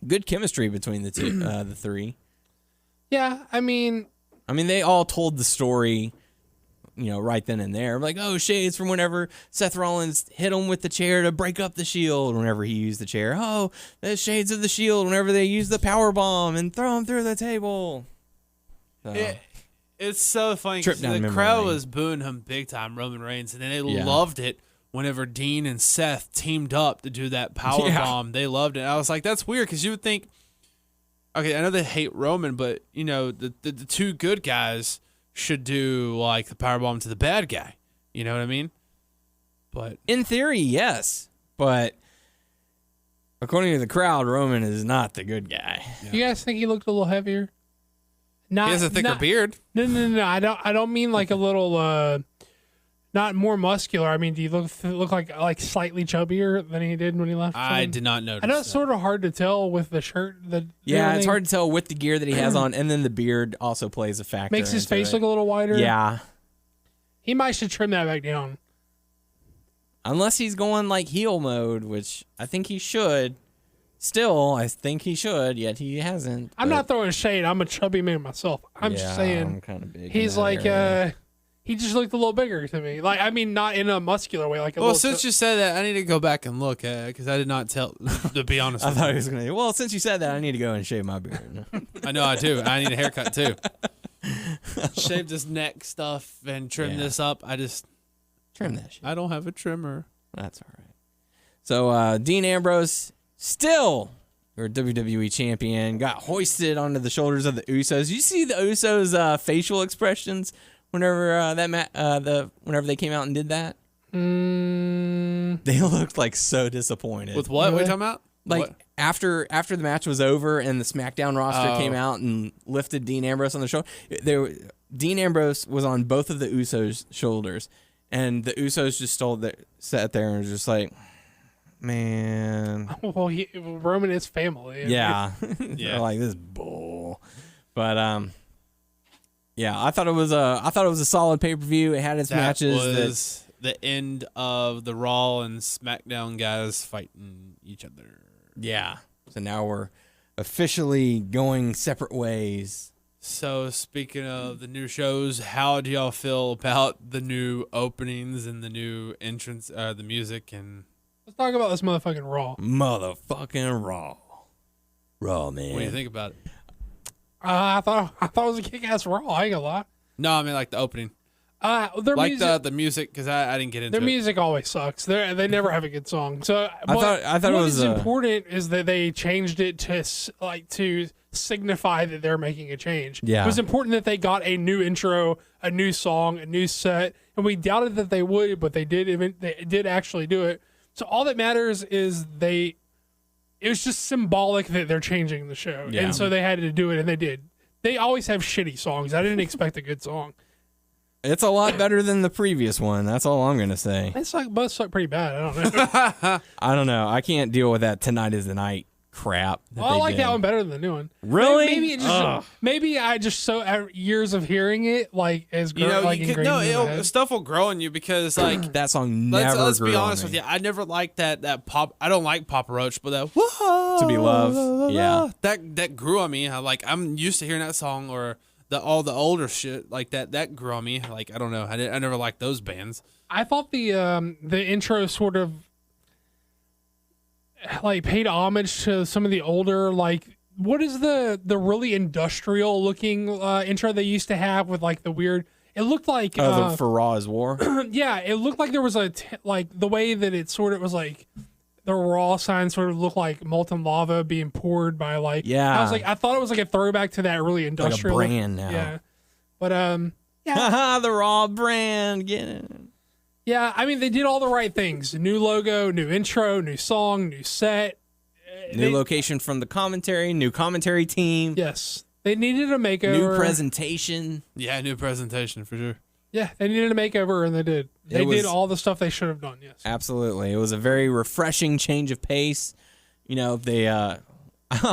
good chemistry between the two, the three. Yeah, I mean, they all told the story, right then and there. Like, oh, shades from whenever Seth Rollins hit him with the chair to break up the Shield. Whenever he used the chair, oh, the shades of the Shield. Whenever they use the power bomb and throw him through the table. So. It's so funny because the crowd was booing him big time, Roman Reigns, and then they loved it whenever Dean and Seth teamed up to do that power bomb. They loved it. I was like, that's weird because you would think, okay, I know they hate Roman, but the two good guys should do the power bomb to the bad guy. You know what I mean? But in theory, yes, but according to the crowd, Roman is not the good guy. Yeah. You guys think he looked a little heavier? He has a thicker beard. No. I don't mean like a little, not more muscular. I mean, do you look like slightly chubbier than he did when he left? I did not notice. I know it's sort of hard to tell with the shirt. It's hard to tell with the gear that he has on, and then the beard also plays a factor. Makes his face look a little wider. Yeah. He might should trim that back down. Unless he's going like heel mode, which I think he should. Still, I think he should, yet he hasn't. I'm not throwing shade. I'm a chubby man myself. I'm just saying. I'm kind of big. He's like, he just looked a little bigger to me. Like, I mean, not in a muscular way. Like, Since you said that, I need to go back and look at it because I did not tell. To be honest, I thought he was gonna. Well, since you said that, I need to go and shave my beard. I know I do. I need a haircut too. Shave this neck stuff and trim this up. Trim that shit. I don't have a trimmer. That's all right. So Dean Ambrose, still your WWE champion, got hoisted onto the shoulders of the Usos. You see the Usos' facial expressions whenever whenever they came out and did that? They looked like so disappointed. With what? What are you talking about? Like what? after the match was over and the Smackdown roster came out and lifted Dean Ambrose on the shoulder, Dean Ambrose was on both of the Usos' shoulders, and the Usos just sat there and was just like, man. Well, Roman is family. Yeah. They're like, this is bull. But yeah, I thought it was a solid pay-per-view. It had its matches. That was the end of the Raw and SmackDown guys fighting each other. Yeah. So now we're officially going separate ways. So speaking of the new shows, how do y'all feel about the new openings and the new entrance, the music and? Let's talk about this motherfucking Raw. Motherfucking Raw. Raw, man. What do you think about it? I thought it was a kick-ass Raw. I ain't gonna lie. No, I mean like the opening. Their like music, the music, because I didn't get into their it. music always sucks. They never have a good song. So I thought it was important is that they changed it to signify that they're making a change. Yeah. It was important that they got a new intro, a new song, a new set, and we doubted that they would, but they did. They did actually do it. So all that matters is it was just symbolic that they're changing the show. Yeah. And so they had to do it, and they did. They always have shitty songs. I didn't expect a good song. It's a lot better than the previous one. That's all I'm going to say. Both suck pretty bad. I don't know. I don't know. I can't deal with that Tonight is the Night crap. I like that one better than the new one. Really? Maybe I just years of hearing it as stuff will grow on you because like that song never. Let's grew be honest on me. with you. I never liked that pop. I don't like Papa Roach, but that whoa, To Be Loved, yeah. that grew on me. I'm used to hearing that song or all the older shit like that. That grew on me. Like I don't know. I never liked those bands. I thought the intro sort of paid homage to some of the older what is the really industrial looking intro they used to have with the weird. It looked like for Raw is War. Yeah, it looked like there was the way that it sort of was the Raw sign sort of looked like molten lava being poured by Yeah. I thought it was a throwback to that really industrial like a brand now. Yeah, but yeah, the Raw brand. Get it. Yeah, I mean, they did all the right things. New logo, new intro, new song, new set. New location from the commentary, new commentary team. Yes. They needed a makeover. New presentation. Yeah, new presentation for sure. Yeah, they needed a makeover, and they did. They did all the stuff they should have done, yes. Absolutely. It was a very refreshing change of pace. They I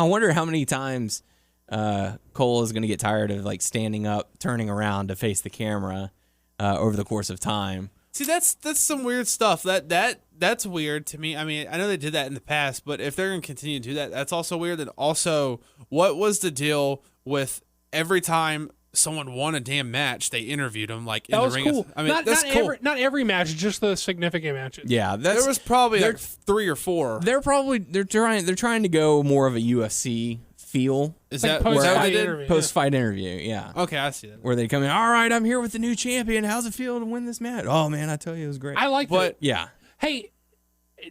wonder how many times Cole is going to get tired of standing up, turning around to face the camera over the course of time. See, that's some weird stuff. That's weird to me. I mean, I know they did that in the past, but if they're going to continue to do that, that's also weird. And also, what was the deal with every time someone won a damn match, they interviewed them in the ring? Cool. I mean, that's cool. Not every match, just the significant matches. Yeah, there was probably 3 or 4. They're trying to go more of a UFC feel. Is that what they did? Post-fight interview, yeah. Okay, I see that. Where they come in, all right, I'm here with the new champion. How's it feel to win this match? Oh, man, I tell you, it was great. I liked it. Yeah. Hey,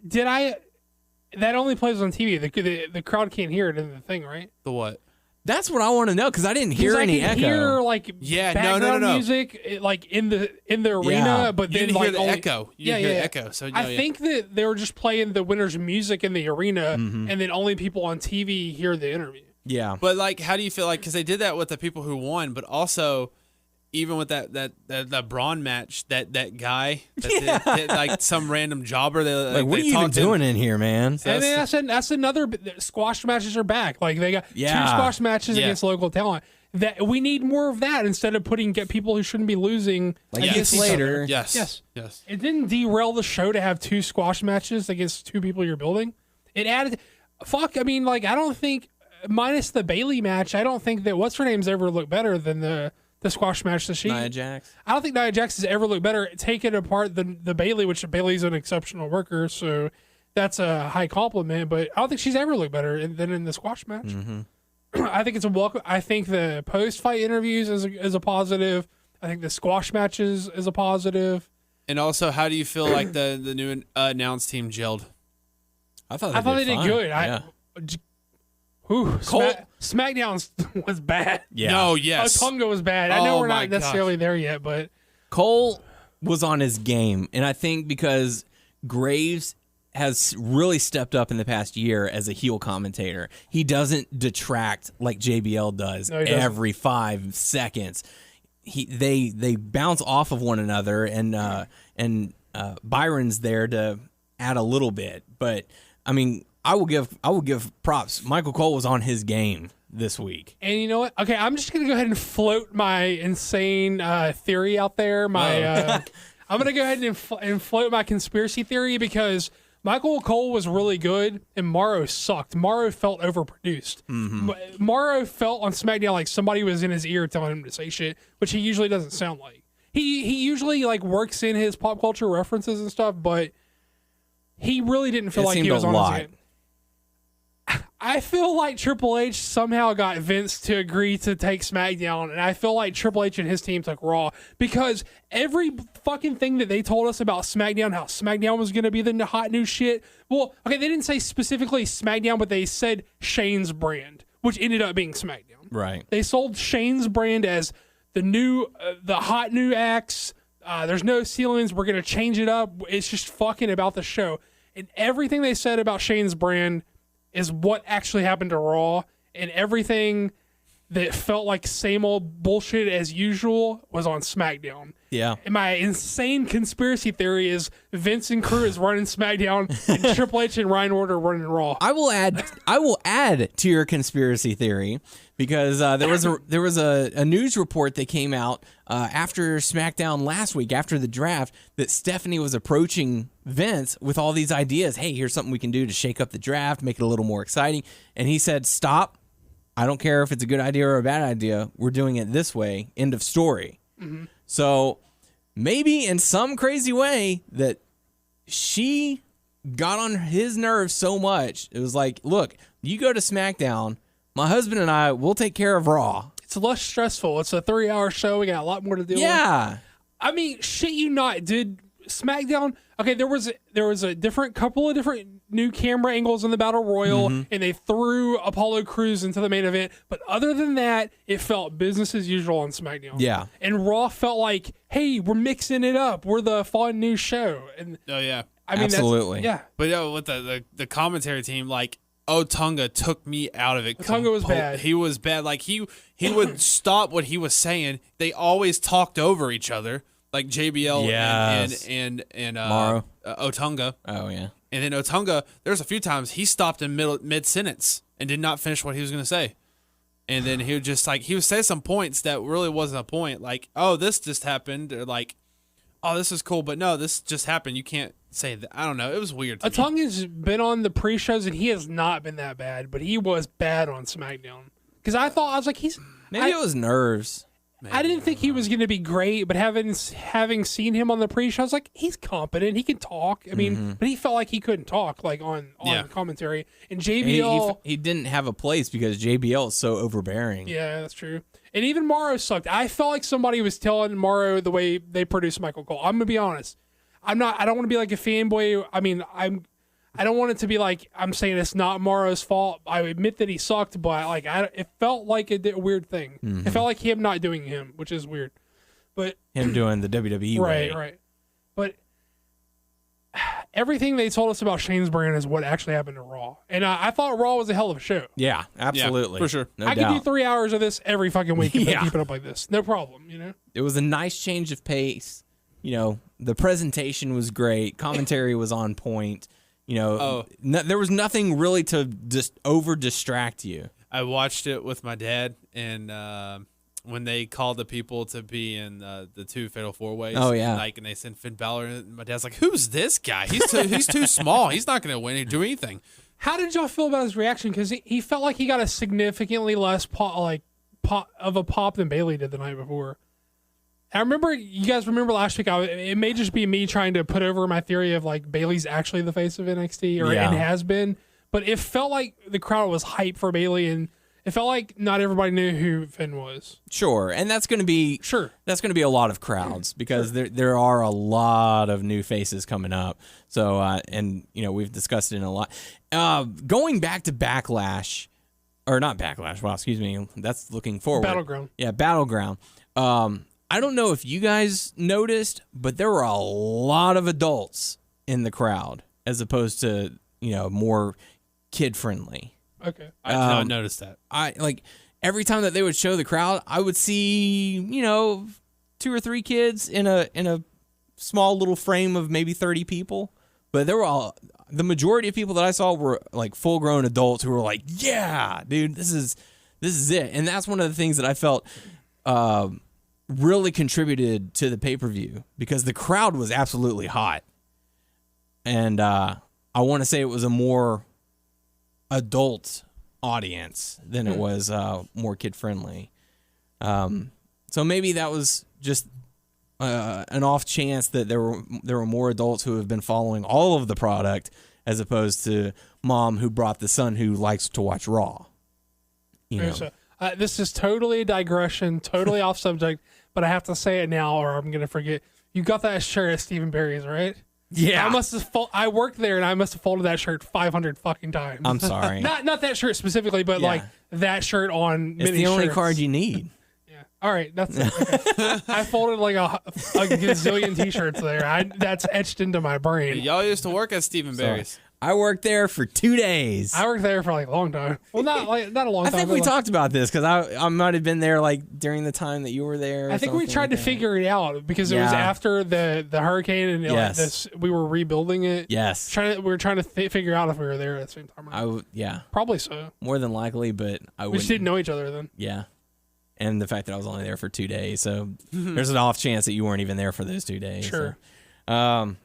that only plays on TV. The crowd can't hear it in the thing, right? The what? That's what I want to know because I didn't hear any echo. Hear background music in the arena, but you then didn't hear the only, echo. You didn't hear the echo. So I think that they were just playing the winner's music in the arena, and then only people on TV hear the interview. Yeah, but how do you feel because they did that with the people who won, but also even with that Braun match, that guy, did, some random jobber. What are you even doing in here, man? So and then that's another squash matches are back. They got 2 squash matches against local talent. that we need more of that instead of get people who shouldn't be losing Like against Heath each Slater. other. Yes. It didn't derail the show to have 2 squash matches against 2 people you're building. It added, I don't think, minus the Bailey match, I don't think that what's her name's ever looked better than the squash match that Nia Jax. I don't think Nia Jax has ever looked better. Taking apart the Bailey, which Bailey's an exceptional worker, so that's a high compliment. But I don't think she's ever looked better than in the squash match. Mm-hmm. I think it's a welcome. I think the post-fight interviews is a positive. I think the squash matches is a positive. And also, how do you feel like the new announced team gelled? I thought they did fine. good. Yeah. SmackDown was bad. Yeah. No, yes. Otunga was bad. I know Oh we're my not necessarily there yet, but Cole was on his game, and I think because Graves has really stepped up in the past year as a heel commentator. He doesn't detract like JBL does every 5 seconds. They bounce off of one another, and Byron's there to add a little bit. But I mean, I will give props. Michael Cole was on his game this week. And you know what? Okay, I'm just gonna go ahead and float my insane theory out there. I'm gonna go ahead and float my conspiracy theory because Michael Cole was really good and Morrow sucked. Morrow felt overproduced. Mm-hmm. Morrow felt on SmackDown like somebody was in his ear telling him to say shit, which he usually doesn't sound like. He usually like works in his pop culture references and stuff, but he really didn't feel like he was on his game. I feel like Triple H somehow got Vince to agree to take SmackDown, and I feel like Triple H and his team took Raw because every fucking thing that they told us about SmackDown, how SmackDown was going to be the hot new shit. Well, okay, they didn't say specifically SmackDown, but they said Shane's brand, which ended up being SmackDown. Right. They sold Shane's brand as the hot new acts. There's no ceilings. We're going to change it up. It's just fucking about the show. And everything they said about Shane's brand is what actually happened to Raw, and everything that felt like same old bullshit as usual was on SmackDown. Yeah. And my insane conspiracy theory is Vince and crew is running SmackDown, and Triple H and Ryan Order running Raw. I will add to your conspiracy theory because there was a news report that came out after SmackDown last week, after the draft, that Stephanie was approaching Vince with all these ideas. Hey, here's something we can do to shake up the draft, make it a little more exciting. And he said, stop. I don't care if it's a good idea or a bad idea. We're doing it this way. End of story. Mm-hmm. So maybe in some crazy way that she got on his nerves so much, it was like, look, you go to SmackDown, my husband and I will take care of Raw. It's less stressful. It's a 3-hour show. We got a lot more to deal with. Yeah. I mean, shit you not. Did SmackDown... Okay, there was a couple of different new camera angles in the Battle Royal, and they threw Apollo Crews into the main event. But other than that, it felt business as usual on SmackDown. Yeah. And Raw felt like, hey, we're mixing it up. We're the fun new show. And Oh yeah. I mean, absolutely. Yeah. But with the commentary team, like Otunga took me out of it. Otunga was bad. He was bad. Like he would stop what he was saying. They always talked over each other. Like JBL and Morrow. Otunga. Oh, yeah. And then Otunga, there's a few times he stopped in mid-sentence and did not finish what he was going to say. And then he would just he would say some points that really wasn't a point. Like, oh, this just happened. Or like, oh, this is cool. But no, this just happened. You can't say that. I don't know. It was weird to me. Otunga's been on the pre-shows, and he has not been that bad. But he was bad on SmackDown. Because I was like, Maybe it was nerves. I didn't think he was going to be great, but having seen him on the pre-show, I was like, he's competent. He can talk. I mean, but he felt like he couldn't talk, like on commentary. And JBL, he didn't have a place because JBL is so overbearing. Yeah, that's true. And even Morrow sucked. I felt like somebody was telling Morrow the way they produced Michael Cole. I'm gonna be honest. I don't want to be like a fanboy. I mean, I don't want it to be like I'm saying it's not Morrow's fault. I admit that he sucked, but it felt like a weird thing. Mm-hmm. It felt like him not doing him, which is weird. But him doing the WWE way. Right. But everything they told us about Shane's brand is what actually happened to Raw, and I thought Raw was a hell of a show. Yeah, absolutely, for sure. No I doubt. could do 3 hours of this every fucking week if they keep it up like this. No problem. It was a nice change of pace. The presentation was great. Commentary was on point. There was nothing really to just over distract you. I watched it with my dad, and when they called the people to be in the 2 Fatal 4-Ways. Oh, yeah. And they sent Finn Balor, and my dad's like, "Who's this guy? He's too small. He's not going to win or do anything." How did y'all feel about his reaction? Because he felt like he got a significantly less pop than Bailey did the night before. I remember, you guys remember last week, it may just be me trying to put over my theory of like Bailey's actually the face of NXT, and has been, but it felt like the crowd was hyped for Bailey, and it felt like not everybody knew who Finn was. Sure, and that's going to be That's going to be a lot of crowds because there are a lot of new faces coming up. So and we've discussed it in a lot. Going back to Backlash, or not Backlash. Well, excuse me. That's looking forward. Battleground. Yeah, Battleground. I don't know if you guys noticed, but there were a lot of adults in the crowd as opposed to more kid friendly. Okay. I did not notice that. I like every time that they would show the crowd, I would see 2 or 3 kids in a small little frame of maybe 30 people, but the majority of people that I saw were like full grown adults who were like, "Yeah, dude, this is it," and that's one of the things that I felt really contributed to the pay-per-view because the crowd was absolutely hot, and I want to say it was a more adult audience than it was more kid friendly. So maybe that was just an off chance that there were more adults who have been following all of the product as opposed to mom who brought the son who likes to watch Raw. This is totally a digression, totally off subject, but I have to say it now or I'm going to forget. You got that shirt at Stephen Barry's, right? Yeah. I worked there and I must have folded that shirt 500 fucking times. I'm sorry. not that shirt specifically, but like that shirt on it's many the only shirts. card you need. Yeah. All right. That's it. Okay. I folded like a gazillion t-shirts there. That's etched into my brain. Y'all used to work at Stephen Barry's. I worked there for 2 days. I worked there for like a long time. Well, not a long time. I think we talked about this because I might have been there like during the time that you were there. I think we tried to figure it out because it was after the hurricane and like this, we were rebuilding it. Yes. We were trying to figure out if we were there at the same time. Probably so. More than likely, but we just didn't know each other then. Yeah. And the fact that I was only there for 2 days, so there's an off chance that you weren't even there for those 2 days. Sure. So.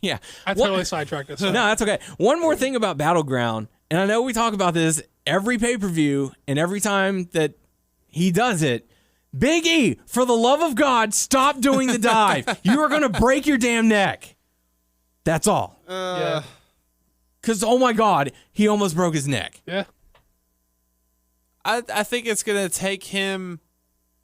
Yeah. I totally sidetracked us. No, that's okay. One more thing about Battleground, and I know we talk about this every pay-per-view and every time that he does it. Big E, for the love of God, stop doing the dive. You are going to break your damn neck. That's all. Yeah. Because, oh my God, he almost broke his neck. Yeah. I think it's going to take him...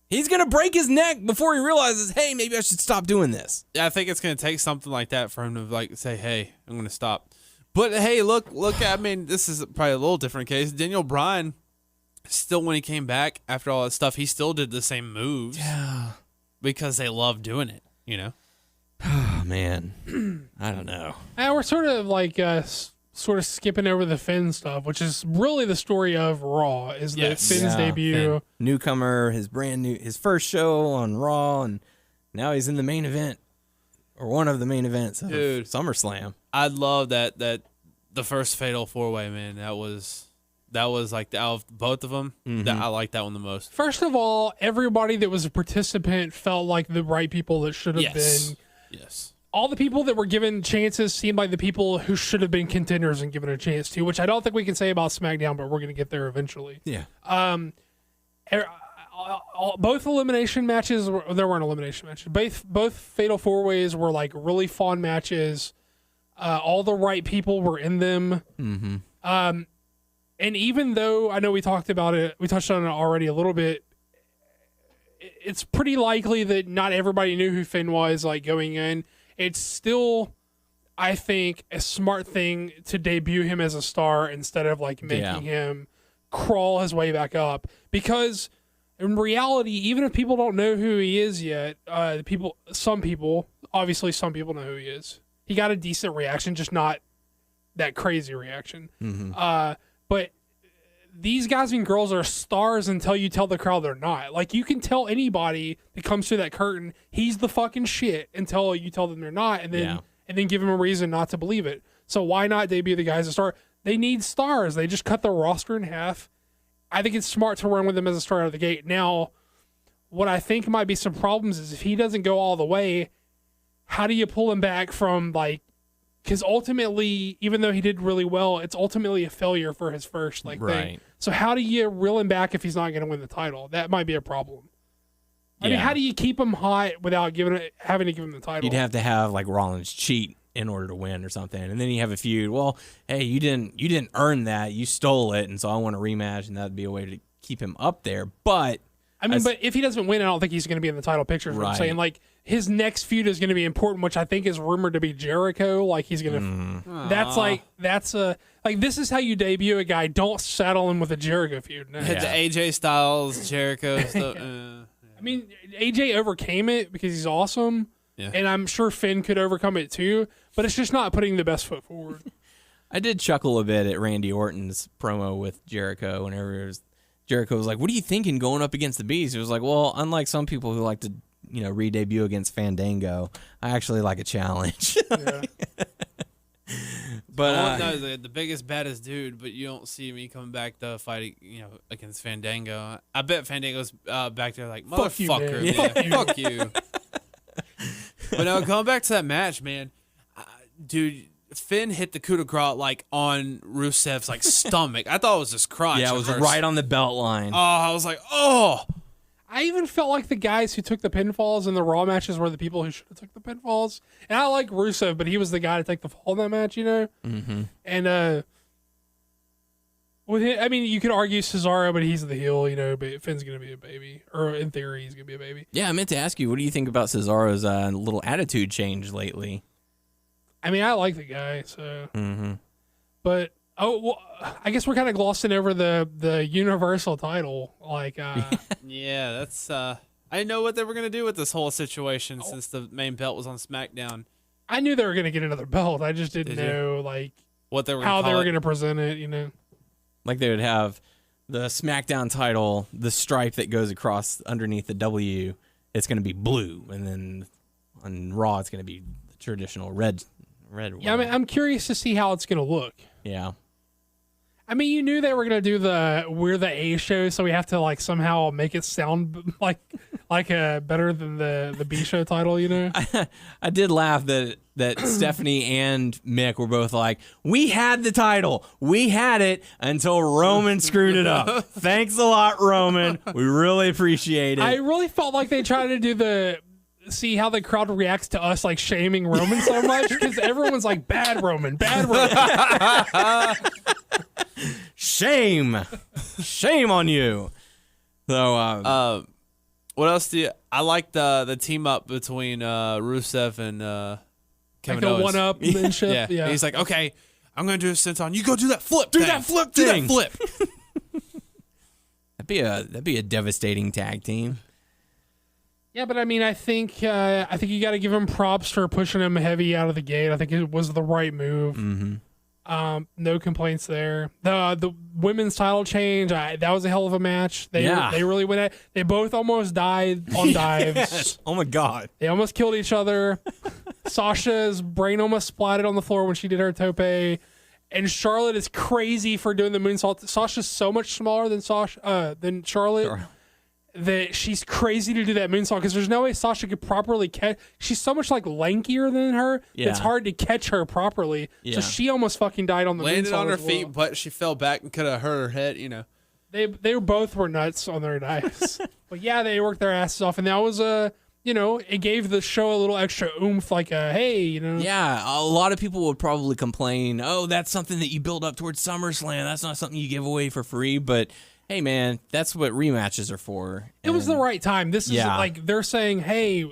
He's going to break his neck before he realizes, hey, maybe I should stop doing this. Yeah, I think it's going to take something like that for him to like say, hey, I'm going to stop. But, hey, look, I mean, this is probably a little different case. Daniel Bryan, still when he came back after all that stuff, he still did the same moves. Yeah. Because they love doing it, Oh, man. I don't know. And we're sort of like sort of skipping over the Finn stuff, which is really the story of Raw, is that Finn's debut. Finn. Newcomer, his first show on Raw, and now he's in the main event, or one of the main events of SummerSlam. I love that the first Fatal 4-Way, man. That was like out of both of them. That I like that one the most. First of all, everybody that was a participant felt like the right people that should have been. Yes. All the people that were given chances seemed like the people who should have been contenders and given a chance to, which I don't think we can say about SmackDown, but we're going to get there eventually. Yeah. Both elimination matches, there weren't elimination matches. Both Fatal 4-Ways were like really fun matches. All the right people were in them. Mm-hmm. And even though I know we talked about it, we touched on it already a little bit, it's pretty likely that not everybody knew who Finn was like going in. It's still, I think, a smart thing to debut him as a star instead of like making him crawl his way back up. Because in reality, even if people don't know who he is yet, some people know who he is. He got a decent reaction, just not that crazy reaction. Mm-hmm. But these guys and girls are stars until you tell the crowd they're not. Like, you can tell anybody that comes through that curtain, he's the fucking shit, until you tell them they're not, and then give them a reason not to believe it. So why not debut the guys as a star? They need stars. They just cut the roster in half. I think it's smart to run with him as a start out of the gate. Now, what I think might be some problems is if he doesn't go all the way, how do you pull him back from like? Because ultimately, even though he did really well, it's ultimately a failure for his first thing. So how do you reel him back if he's not going to win the title? That might be a problem. I mean, how do you keep him hot without having to give him the title? You'd have to have like Rollins cheat in order to win or something, and then you have a feud. Well, hey, you didn't earn that. You stole it, and so I want a rematch, and that'd be a way to keep him up there. But I mean, but if he doesn't win, I don't think he's going to be in the title picture. Is what I'm saying. Like his next feud is going to be important, which I think is rumored to be Jericho. Like he's going to. That's this is how you debut a guy. Don't saddle him with a Jericho feud. No. The AJ Styles, Jericho stuff. I mean, AJ overcame it because he's awesome, and I'm sure Finn could overcome it too. But it's just not putting the best foot forward. I did chuckle a bit at Randy Orton's promo with Jericho whenever Jericho was like, "What are you thinking going up against the Beast?" He was like, "Well, unlike some people who like to, re-debut against Fandango, I actually like a challenge." Yeah. But the biggest, baddest dude, but you don't see me coming back to fight, against Fandango. I bet Fandango's back there like, motherfucker, man. Fuck you. But no, going back to that match, man, dude, Finn hit the coup de grace like on Rusev's like stomach. I thought it was his crotch. Yeah, it was right on the belt line. Oh, I was like, oh. I even felt like the guys who took the pinfalls in the Raw matches were the people who should have took the pinfalls. And I like Rusev, but he was the guy to take the fall in that match, Mm-hmm. And with him, I mean, you could argue Cesaro, but he's the heel, But Finn's gonna be a baby, or in theory, he's gonna be a baby. Yeah, I meant to ask you, what do you think about Cesaro's little attitude change lately? I mean, I like the guy, so. Mm-hmm. But I guess we're kind of glossing over the Universal title, like. Yeah, that's. I didn't know what they were gonna do with this whole situation since the main belt was on SmackDown. I knew they were gonna get another belt. I just didn't know what they were how they were gonna present it. Like they would have the SmackDown title, the stripe that goes across underneath the W, it's gonna be blue, and then on Raw it's gonna be the traditional red. Yeah, I mean, I'm curious to see how it's gonna look. Yeah. I mean, you knew they were gonna do we're the A show, so we have to somehow make it sound like better than the B show title, I did laugh that Stephanie and Mick were both like, "We had the title, we had it until Roman screwed it up. Thanks a lot, Roman. We really appreciate it." I really felt like they tried to do see how the crowd reacts to us shaming Roman so much because everyone's like, bad Roman. Shame on you. So what else I like the team up between Rusev and Kevin Owens. One up and shit. Yeah. He's like, okay, I'm gonna do a senton. You go do that flip. Do that flip thing. Do that flip. That'd be a devastating tag team. Yeah, but I mean, I think you got to give him props for pushing him heavy out of the gate. I think it was the right move. Mm-hmm. No complaints there. The women's title change, that was a hell of a match. They really went at. They both almost died on dives. Yes. Oh my god. They almost killed each other. Sasha's brain almost splatted on the floor when she did her tope. And Charlotte is crazy for doing the moonsault. Sasha's so much smaller than Charlotte. Sure. That she's crazy to do that moonsault because there's no way Sasha could properly catch. She's so much lankier than her. Yeah. It's hard to catch her properly. Yeah. So she almost fucking died on the landed moonsault on her feet, but she fell back and could have hurt her head. They both were nuts on their dives. But yeah, they worked their asses off, and that was it gave the show a little extra oomph. Yeah, a lot of people would probably complain, "Oh, that's something that you build up towards SummerSlam. That's not something you give away for free." But hey, man, that's what rematches are for. It was the right time. This is they're saying, hey,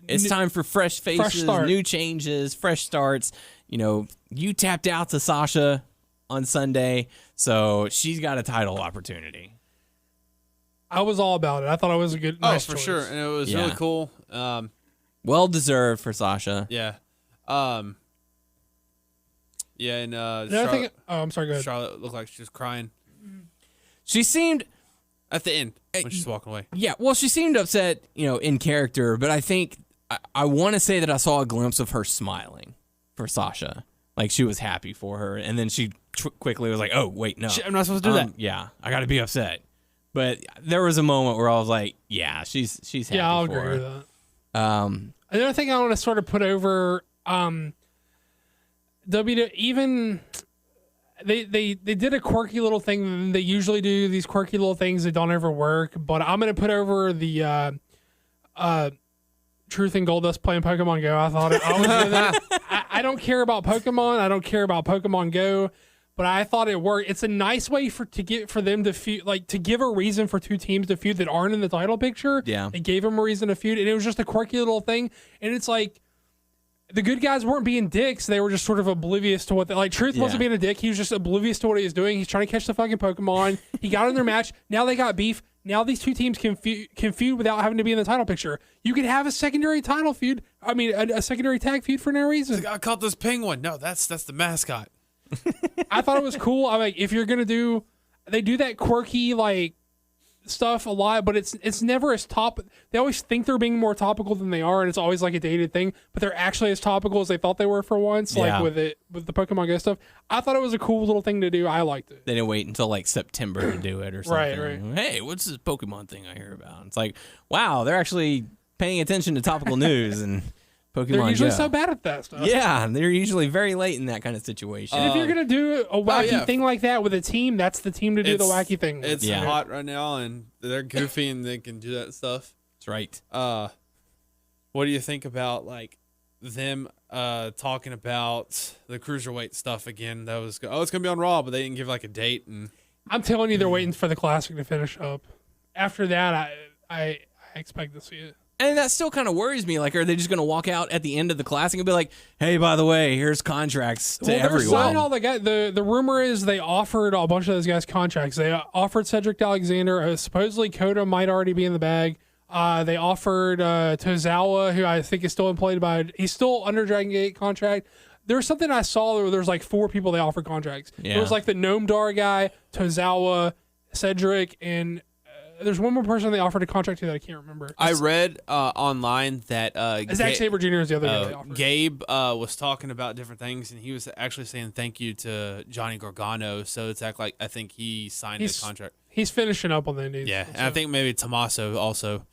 it's time for fresh faces, new changes, fresh starts. You tapped out to Sasha on Sunday, so she's got a title opportunity. I was all about it. I thought it was a good, nice for choice. Sure, and it was really cool. Well deserved for Sasha. Yeah. And Charlotte, I'm sorry. Go ahead. Charlotte looked like she was crying. She seemed at the end when she's walking away. Yeah, well, she seemed upset, in character, but I think I want to say that I saw a glimpse of her smiling for Sasha. Like she was happy for her, and then she quickly was like, oh, wait, no. Shit, I'm not supposed to do that. Yeah, I got to be upset. But there was a moment where I was like, yeah, she's happy Yeah, I'll for agree her. with that. Another thing I want to sort of put over, even they did a quirky little thing. They usually do these quirky little things that don't ever work. But I'm gonna put over the Truth and Goldust playing Pokemon Go. I thought I was with it. I don't care about Pokemon. I don't care about Pokemon Go. But I thought it worked. It's a nice way for them to feud, like to give a reason for two teams to feud that aren't in the title picture. Yeah, it gave them a reason to feud, and it was just a quirky little thing. And it's like the good guys weren't being dicks; they were just sort of oblivious to what. Truth wasn't being a dick; he was just oblivious to what he was doing. He's trying to catch the fucking Pokemon. He got in their match. Now they got beef. Now these two teams can feud without having to be in the title picture. You could have a secondary title feud. I mean, a secondary tag feud for no reason. I caught this penguin. No, that's the mascot. I thought it was cool. I'm like, if you're gonna do, they do that quirky like stuff a lot, but it's never as top. They always think they're being more topical than they are, and it's always like a dated thing. But they're actually as topical as they thought they were for once. Yeah. Like with the Pokemon Go stuff, I thought it was a cool little thing to do. I liked it. They didn't wait until like September to do it or something. Right. Hey, what's this Pokemon thing I hear about? It's like, wow, they're actually paying attention to topical news and Pokemon They're usually Go. so bad at that stuff. Yeah, they're usually very late in that kind of situation. And if you're gonna do a wacky thing like that with a team, that's the team to do the wacky thing. It's hot right now, and they're goofy, and they can do that stuff. That's right. What do you think about like them talking about the cruiserweight stuff again? That was it's gonna be on Raw, but they didn't give like a date. And I'm telling you, they're waiting for the Classic to finish up. After that, I expect to see it. And that still kind of worries me. Like, are they just going to walk out at the end of the Classic and be like, hey, by the way, here's contracts to everyone? Signing all the guys. The rumor is they offered a bunch of those guys contracts. They offered Cedric Alexander. Supposedly, Kota might already be in the bag. They offered Tozawa, who I think is still employed by. He's still under Dragon Gate contract. There was something I saw where there's like 4 people they offered contracts. Yeah. There was like the Gnome Dar guy, Tozawa, Cedric, and there's one more person they offered a contract to that I can't remember. I read online that Zack Sabre Jr. is the other guy they offered. Gabe was talking about different things, and he was actually saying thank you to Johnny Gargano. So it's like I think he signed a contract. He's finishing up on the Indies. Yeah, and I think maybe Tommaso also.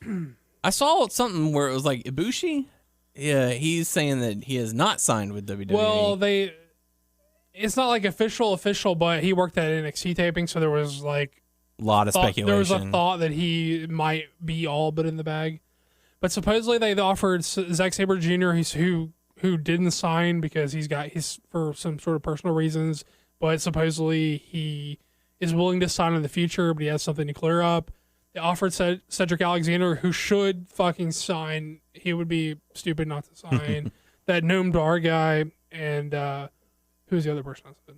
I saw something where it was like Ibushi. Yeah, he's saying that he has not signed with WWE. Well, it's not like official, but he worked at NXT taping, so there was like a lot of speculation. There was a thought that he might be all but in the bag. But supposedly they offered Zack Sabre Jr., who didn't sign because he's for some sort of personal reasons, but supposedly he is willing to sign in the future, but he has something to clear up. They offered Cedric Alexander, who should fucking sign. He would be stupid not to sign. That Gnome Dar guy, and who's the other person I said?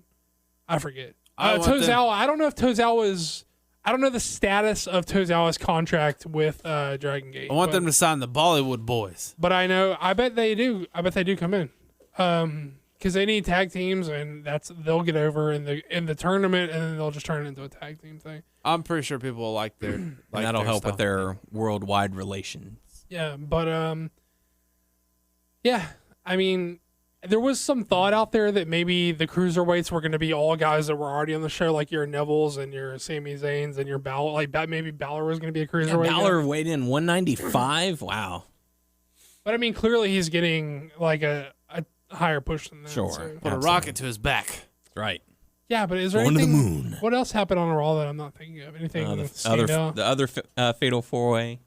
I forget. Tozawa. I don't know if Tozawa's... I don't know the status of Tozawa's contract with Dragon Gate. I want them to sign the Bollywood Boys. But I bet they do. I bet they do come in. Because they need tag teams, and they'll get over in the tournament, and then they'll just turn it into a tag team thing. I'm pretty sure people will like their and that'll help with their worldwide relations. Yeah, but yeah, I mean, there was some thought out there that maybe the cruiserweights were going to be all guys that were already on the show, like your Neville's and your Sami Zayn's and your Balor. Like maybe Balor was going to be a cruiserweight. Yeah, Balor weighed in 195. Wow. But I mean, clearly he's getting like a higher push than that. Sure. So. Put a rocket to his back. Right. Yeah, but is there Going to anything? the moon. What else happened on Raw that I'm not thinking of? Anything? The other fatal 4-way.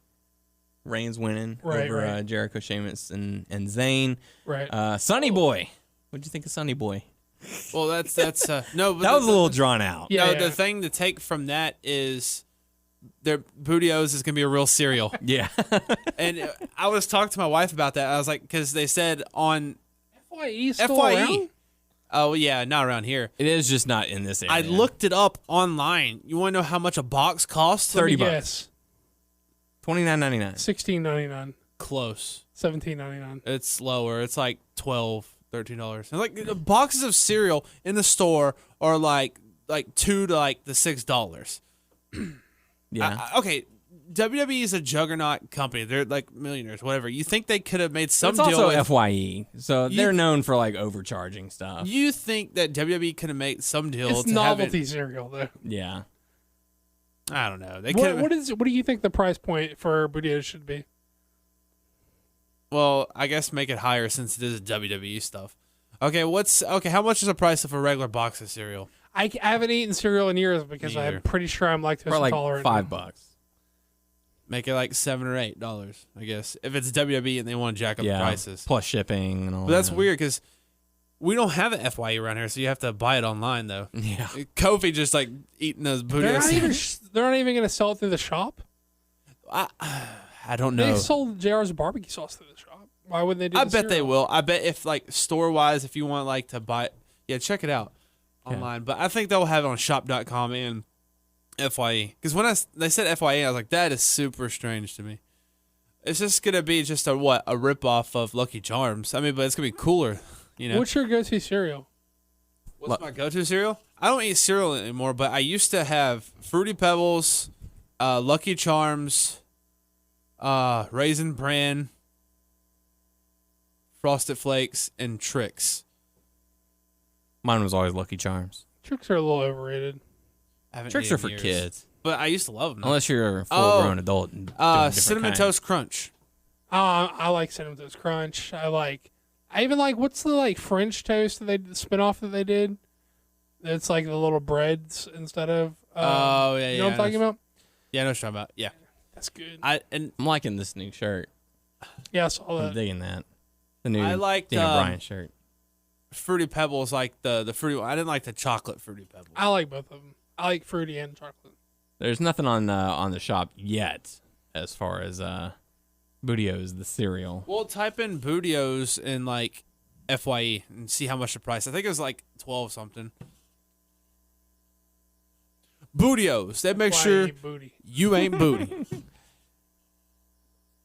Reigns winning over Jericho, Sheamus, and Zayn. Right. Sonny Boy. What'd you think of Sonny Boy? Well, that's no. But that was a little drawn out. Yeah, no, the thing to take from that is their Bootios is gonna be a real cereal. Yeah. And I was talking to my wife about that. I was like, because they said on FYE still around? Oh yeah, not around here. It is just not in this area. I looked it up online. You want to know how much a box costs? $30. Yes. $29.99. $16.99. Close. $17.99. It's lower. It's like $12, $13. And like the boxes of cereal in the store are like $2 to like the $6. Yeah. Okay, WWE is a juggernaut company. They're like millionaires, whatever. You think they could have made some It's deal also with, FYE, so they're known for like overcharging stuff. You think that WWE could have made some deal It's to novelty have it, cereal though. Yeah. I don't know. They could. What do you think the price point for burritos should be? Well, I guess make it higher since it is WWE stuff. Okay, how much is the price of a regular box of cereal? I haven't eaten cereal in years because Me either. I'm pretty sure I'm lactose For like intolerant. $5. Make it like $7 or $8, I guess. If it's WWE and they want to jack up the prices. Plus shipping and all But that's that. weird because we don't have an FYE around here, so you have to buy it online though. Yeah. Kofi just like eating those booty. They're not even going to sell it through the shop. I don't know. They sold JR's barbecue sauce through the shop. Why wouldn't they do? I the bet they cereal? will. I bet if like store wise, if you want like to buy it, yeah, check it out online. But I think they'll have it on shop.com and FYE. Because when they said FYE, I was like, that is super strange to me. It's just gonna be just a rip off of Lucky Charms. I mean, but it's gonna be cooler, you know. What's your go-to cereal? What's my go-to cereal? I don't eat cereal anymore, but I used to have Fruity Pebbles, Lucky Charms, Raisin Bran, Frosted Flakes, and Trix. Mine was always Lucky Charms. Tricks are a little overrated. Tricks are for kids. But I used to love them. Unless you're a full-grown adult. And doing different Cinnamon kind. Toast Crunch. I like Cinnamon Toast Crunch. I even like, what's the French toast that the spinoff that they did? It's like the little breads instead of. You know what I'm talking about? Yeah, I know what you're talking about. Yeah, that's good. I'm liking this new shirt. Yeah, I saw I'm that. digging that. The new I liked, Daniel Bryan shirt. Fruity Pebbles, like the fruity one. I didn't like the chocolate Fruity Pebbles. I like both of them. I like fruity and chocolate. There's nothing on the shop yet as far as Bootios, the cereal. Well, type in Bootios in like FYE and see how much the price. I think it was like 12 something. Bootios. They make sure Booty. you ain't booty.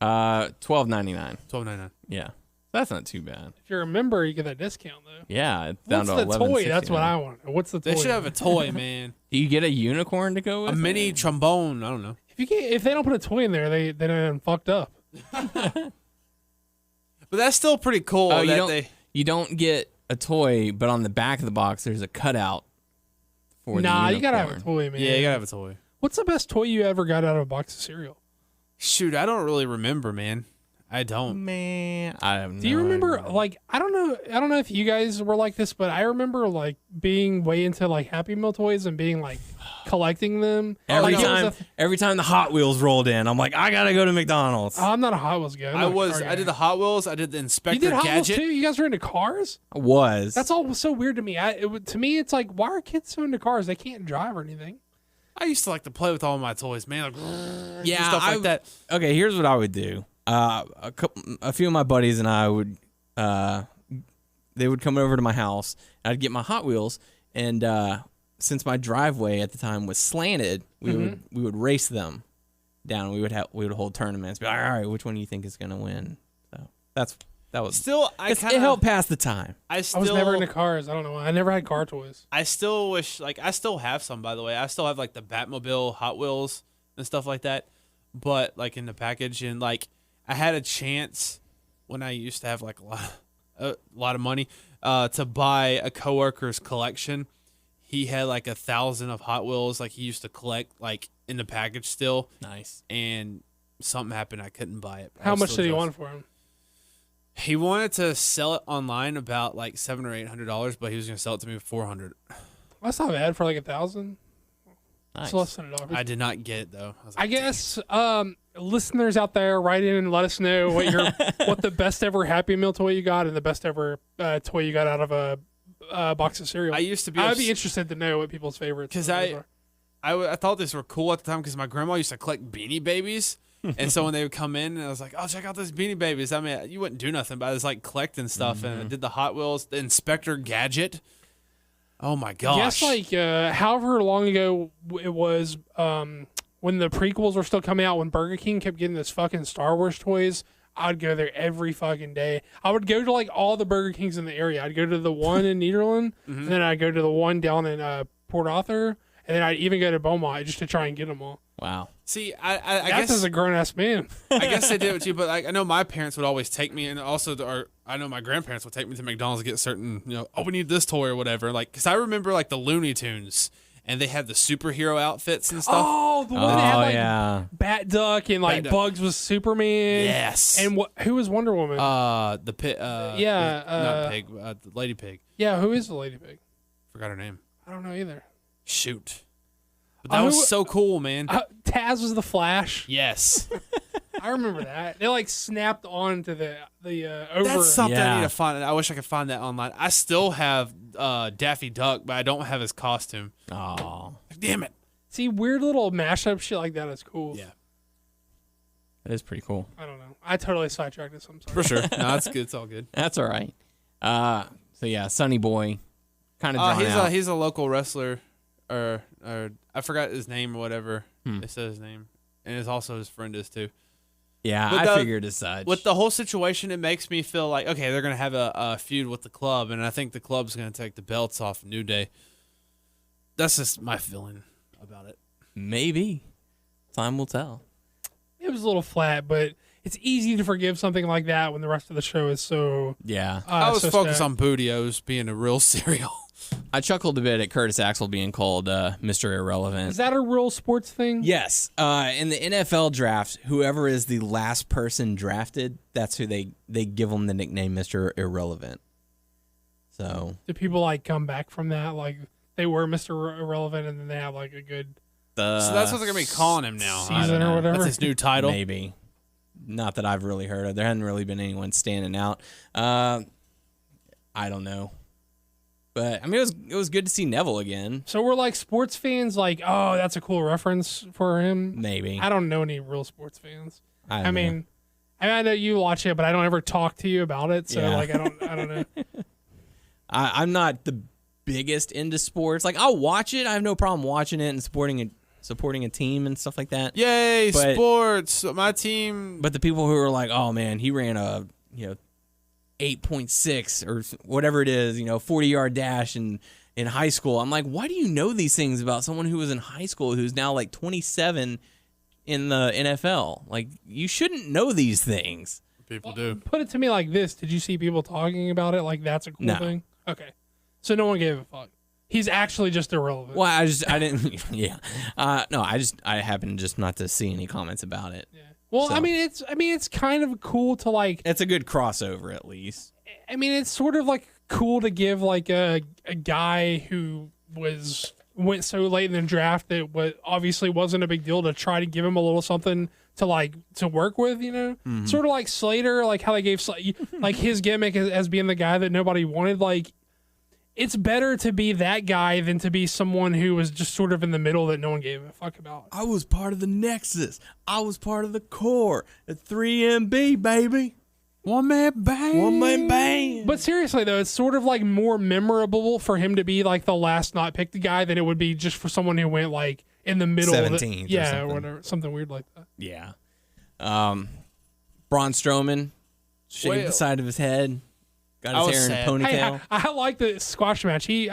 $12.99. $12.99. Yeah, that's not too bad. If you're a member, you get that discount though. Yeah, it's down What's to the toy? That's what $11.69. I want. What's the toy? They should have a toy, man. Do you get a unicorn to go with A it? mini trombone. I don't know. If they don't put a toy in there, they done fucked up. But that's still pretty cool. Oh, that you don't get a toy, but on the back of the box there's a cutout for the unicorn. You gotta have a toy, man. Yeah, you gotta have a toy. What's the best toy you ever got out of a box of cereal? Shoot, I don't really remember, man. I don't. Man, I have no Do you remember idea. I don't know if you guys were like this, but I remember being way into Happy Meal toys and being collecting them. Every Like, it was every time the Hot Wheels rolled in, I'm like, I gotta go to McDonald's. I'm not a Hot Wheels guy. I did the Hot Wheels. I did the You Inspector did Hot Gadget. Wheels too? You guys were into cars? I was. That's all so weird to me. To me, it's like, why are kids so into cars? They can't drive or anything. I used to like to play with all my toys, man. Yeah, stuff like that. Okay, here's what I would do. A few of my buddies and I would, they would come over to my house. And I'd get my Hot Wheels, and since my driveway at the time was slanted, we would race them down. We would hold tournaments. Be like, all right, which one do you think is gonna win? So that was Still, it helped pass the time. I was never into cars. I don't know why. I never had car toys. I still wish, I still have some, by the way. I still have the Batmobile Hot Wheels and stuff like that, but in the package. And I had a chance when I used to have a lot of money to buy a coworker's collection. He had 1,000 of Hot Wheels. He used to collect in the package still. Nice. And something happened. I couldn't buy it. How much did he want for him? He wanted to sell it online about $700 or $800, but he was going to sell it to me for $400. That's not bad for 1,000. Nice. It's less than $1. I did not get it though. I guess listeners out there, write in and let us know what the best ever Happy Meal toy you got and the best ever toy you got out of a box of cereal. I used to be. I'd be interested to know what people's favorites. Because are. I thought these were cool at the time because my grandma used to collect Beanie Babies. And so when they would come in, and I was like, "Oh, check out those Beanie Babies." I mean, you wouldn't do nothing, but I was collecting stuff, and I did the Hot Wheels, the Inspector Gadget. Oh my gosh! Guess however long ago it was, when the prequels were still coming out, when Burger King kept getting this fucking Star Wars toys, I'd go there every fucking day. I would go to all the Burger Kings in the area. I'd go to the one in Nederland, and then I'd go to the one down in Port Arthur, and then I'd even go to Beaumont just to try and get them all. Wow. See, I That's guess as a grown ass man. I guess they did it too, but I know my parents would always take me, and also I know my grandparents would take me to McDonald's to get certain, oh, we need this toy or whatever. Like, because I remember like the Looney Tunes, and they had the superhero outfits and stuff. Oh, the one that had like yeah. Bat Duck and like Bat Duck. Bugs was Superman. Yes. And who was Wonder Woman? The pig. Not pig. The lady pig. Yeah, who is the lady pig? Forgot her name. I don't know either. Shoot. But that was so cool, man. Taz was the Flash. Yes. I remember that. They like snapped onto the over. That's something I Yeah. need to find. I wish I could find that online. I still have Daffy Duck, but I don't have his costume. Oh, Damn it. See, weird little mashup shit like that is cool. Yeah. that is pretty cool. I don't know. I totally sidetracked this. I'm sorry. For sure. No, that's good. It's all good. That's all right. So yeah, Sonny Boy, kind of drawn out. He's a local wrestler, or I forgot his name or whatever. They said his name, and it's also his friend is too. Yeah, But I figured as such. With the whole situation, it makes me feel like, okay, they're going to have a feud with the club, and I think the club's going to take the belts off New Day. That's just my feeling about it. Maybe. Time will tell. It was a little flat, but it's easy to forgive something like that when the rest of the show is so. Yeah. I was so focused stacked. on Bootios being a real cereal. I chuckled a bit at Curtis Axel being called Mr. Irrelevant. Is that a real sports thing? Yes. In the NFL draft, whoever is the last person drafted, that's who they give them the nickname Mr. Irrelevant. So Do people like come back from that? Like they were Mr. Irrelevant and then they have like a good So that's what they're going to be calling him now. season or whatever? That's his new title. maybe. Not that I've really heard of. There hasn't really been anyone standing out. I don't know. But I mean, it was good to see Neville again. So we're like sports fans, like, oh, that's a cool reference for him. Maybe. I don't know any real sports fans. I I don't mean, I know you watch it, but I don't ever talk to you about it. So Yeah. like, I don't know. I'm not the biggest into sports. Like I'll watch it. I have no problem watching it and supporting a team and stuff like that. Yay, But- sports. My team. But the people who are like, oh man, he ran a 8.6 or whatever it is, 40-yard dash in high school. I'm like, why do you know these things about someone who was in high school who's now like 27 in the NFL? Like, you shouldn't know these things. People do. Put it to me like this: did you see people talking about it? Like that's a cool No. thing. Okay, so no one gave a fuck. He's actually just irrelevant. Well, I didn't, yeah. No, I happened just not to see any comments about it. Yeah. Well, So- I mean, it's kind of cool to like. It's a good crossover, at least. I mean, it's sort of like cool to give like a guy who went so late in the draft that obviously wasn't a big deal to try to give him a little something to work with, Sort of like Slater, like how they gave like his gimmick as being the guy that nobody wanted. Like, it's better to be that guy than to be someone who was just sort of in the middle that no one gave a fuck about. I was part of the Nexus. I was part of the core. The 3MB, baby. One man bang. One man bang. But seriously though, it's sort of like more memorable for him to be like the last not picked guy than it would be just for someone who went like in the middle 17th or yeah, something. or whatever, something weird like that. Yeah. Braun Strowman shaved the side of his head. Got his hair in a ponytail. I like the squash match. I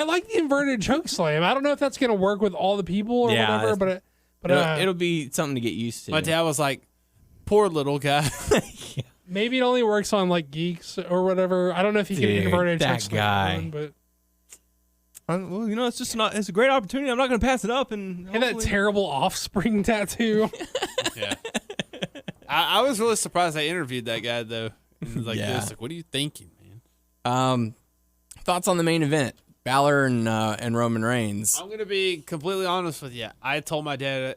like the inverted choke slam. I don't know if that's gonna work with all the people or Yeah, whatever, but it'll be something to get used to. My dad was like, poor little guy. maybe it only works on like geeks or whatever. I don't know if you can Dude, inverted that choke slam, guy. but Well, it's a great opportunity. I'm not going to pass it up. And and that terrible Offspring tattoo. Yeah. I was really surprised I interviewed that guy though. He was like, Yeah. this. Like, what are you thinking, man? Thoughts on the main event? Balor and Roman Reigns. I'm gonna be completely honest with you. I told my dad,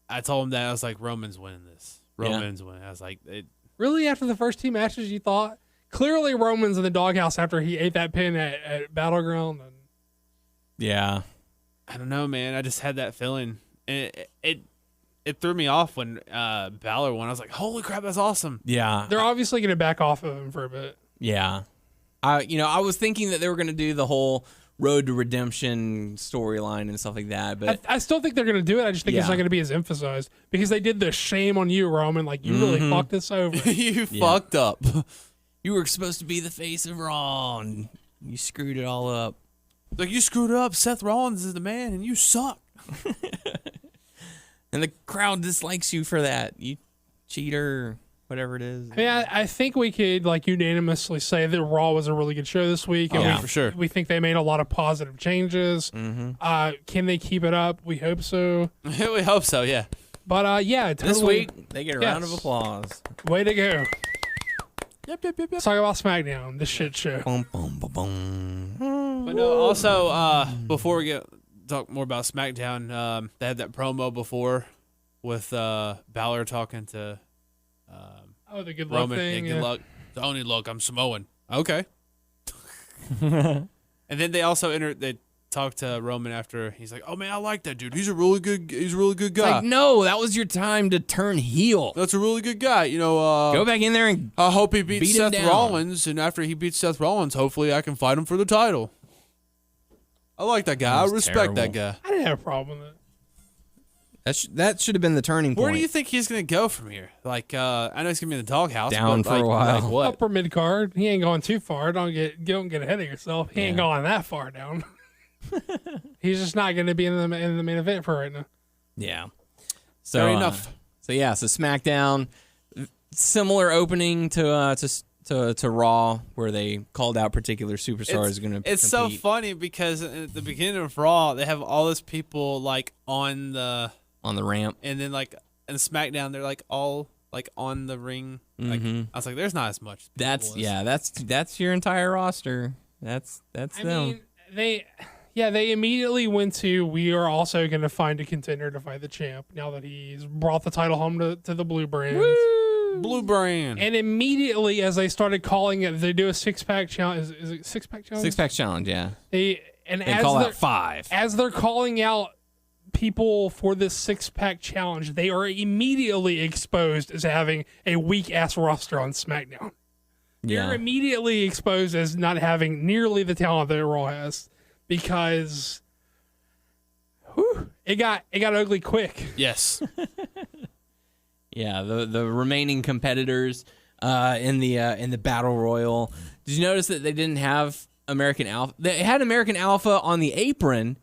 I told him that I was like, Roman's winning this. Roman's winning. I was like, Really, after the first two matches, you thought clearly Roman's in the doghouse after he ate that pin at Battleground. And Yeah. I don't know, man. I just had that feeling, and it threw me off when Balor won. I was like, holy crap, that's awesome. Yeah. they're obviously going to back off of him for a bit. Yeah. I was thinking that they were going to do the whole Road to Redemption storyline and stuff like that, but I still think they're going to do it. I just think it's Yeah. not going to be as emphasized because they did the shame on you, Roman. Like, you really fucked us over. You fucked up. you were supposed to be the face of Raw, and you screwed it all up. Like, you screwed up. Seth Rollins is the man, and you suck. And the crowd dislikes you for that. You cheater, whatever it is. I mean, I think we could unanimously say that Raw was a really good show this week. And for sure. We think they made a lot of positive changes. Mm-hmm. Can they keep it up? We hope so. We hope so, yeah. But totally. This week, they get a round of applause. Way to go. Yep. Let's talk about SmackDown, this shit show. Boom, boom, boom, boom. But no, also, before we talk more about SmackDown, they had that promo before with Balor talking to The good luck Roman. thing. Good luck. Don't need luck. I'm Samoan. Okay. And then they also they talked to Roman after. He's like, "Oh man, I like that dude. He's a really good guy. Like, no, that was your time to turn heel. That's a really good guy. Go back in there and I hope he beats beat him Seth down. Rollins, and after he beats Seth Rollins, hopefully I can fight him for the title." I like that guy. I That was respect that terrible. guy. I didn't have a problem with it. that should have been the turning point. Where do you think he's gonna go from here? Like, I know he's gonna be in the doghouse. Down but for a while. Like what? Upper mid card. He ain't going too far. Don't get ahead of yourself. He ain't Yeah. going that far down. He's just not going to be in the main event for right now. Yeah. So Fair enough. So SmackDown, similar opening to Raw, where they called out particular superstars going to. It's so funny because at the beginning of Raw, they have all these people like on the ramp, and then like in SmackDown, they're like all like on the ring. Like I was like, there's not as much. That's your entire roster. That's them. I mean, they immediately went to, we are also going to find a contender to fight the champ now that he's brought the title home to the Blue Brand. Blue Brand. And immediately, as they started calling it, they do a 6-pack challenge. Is it 6-pack challenge? 6-pack challenge, yeah. They call out 5. As they're calling out people for this 6-pack challenge, they are immediately exposed as having a weak-ass roster on SmackDown. They're immediately exposed as not having nearly the talent that Raw has, because it got ugly quick. Yes. Yeah, the remaining competitors in the Battle Royal. Did you notice that they didn't have American Alpha? They had American Alpha on the apron,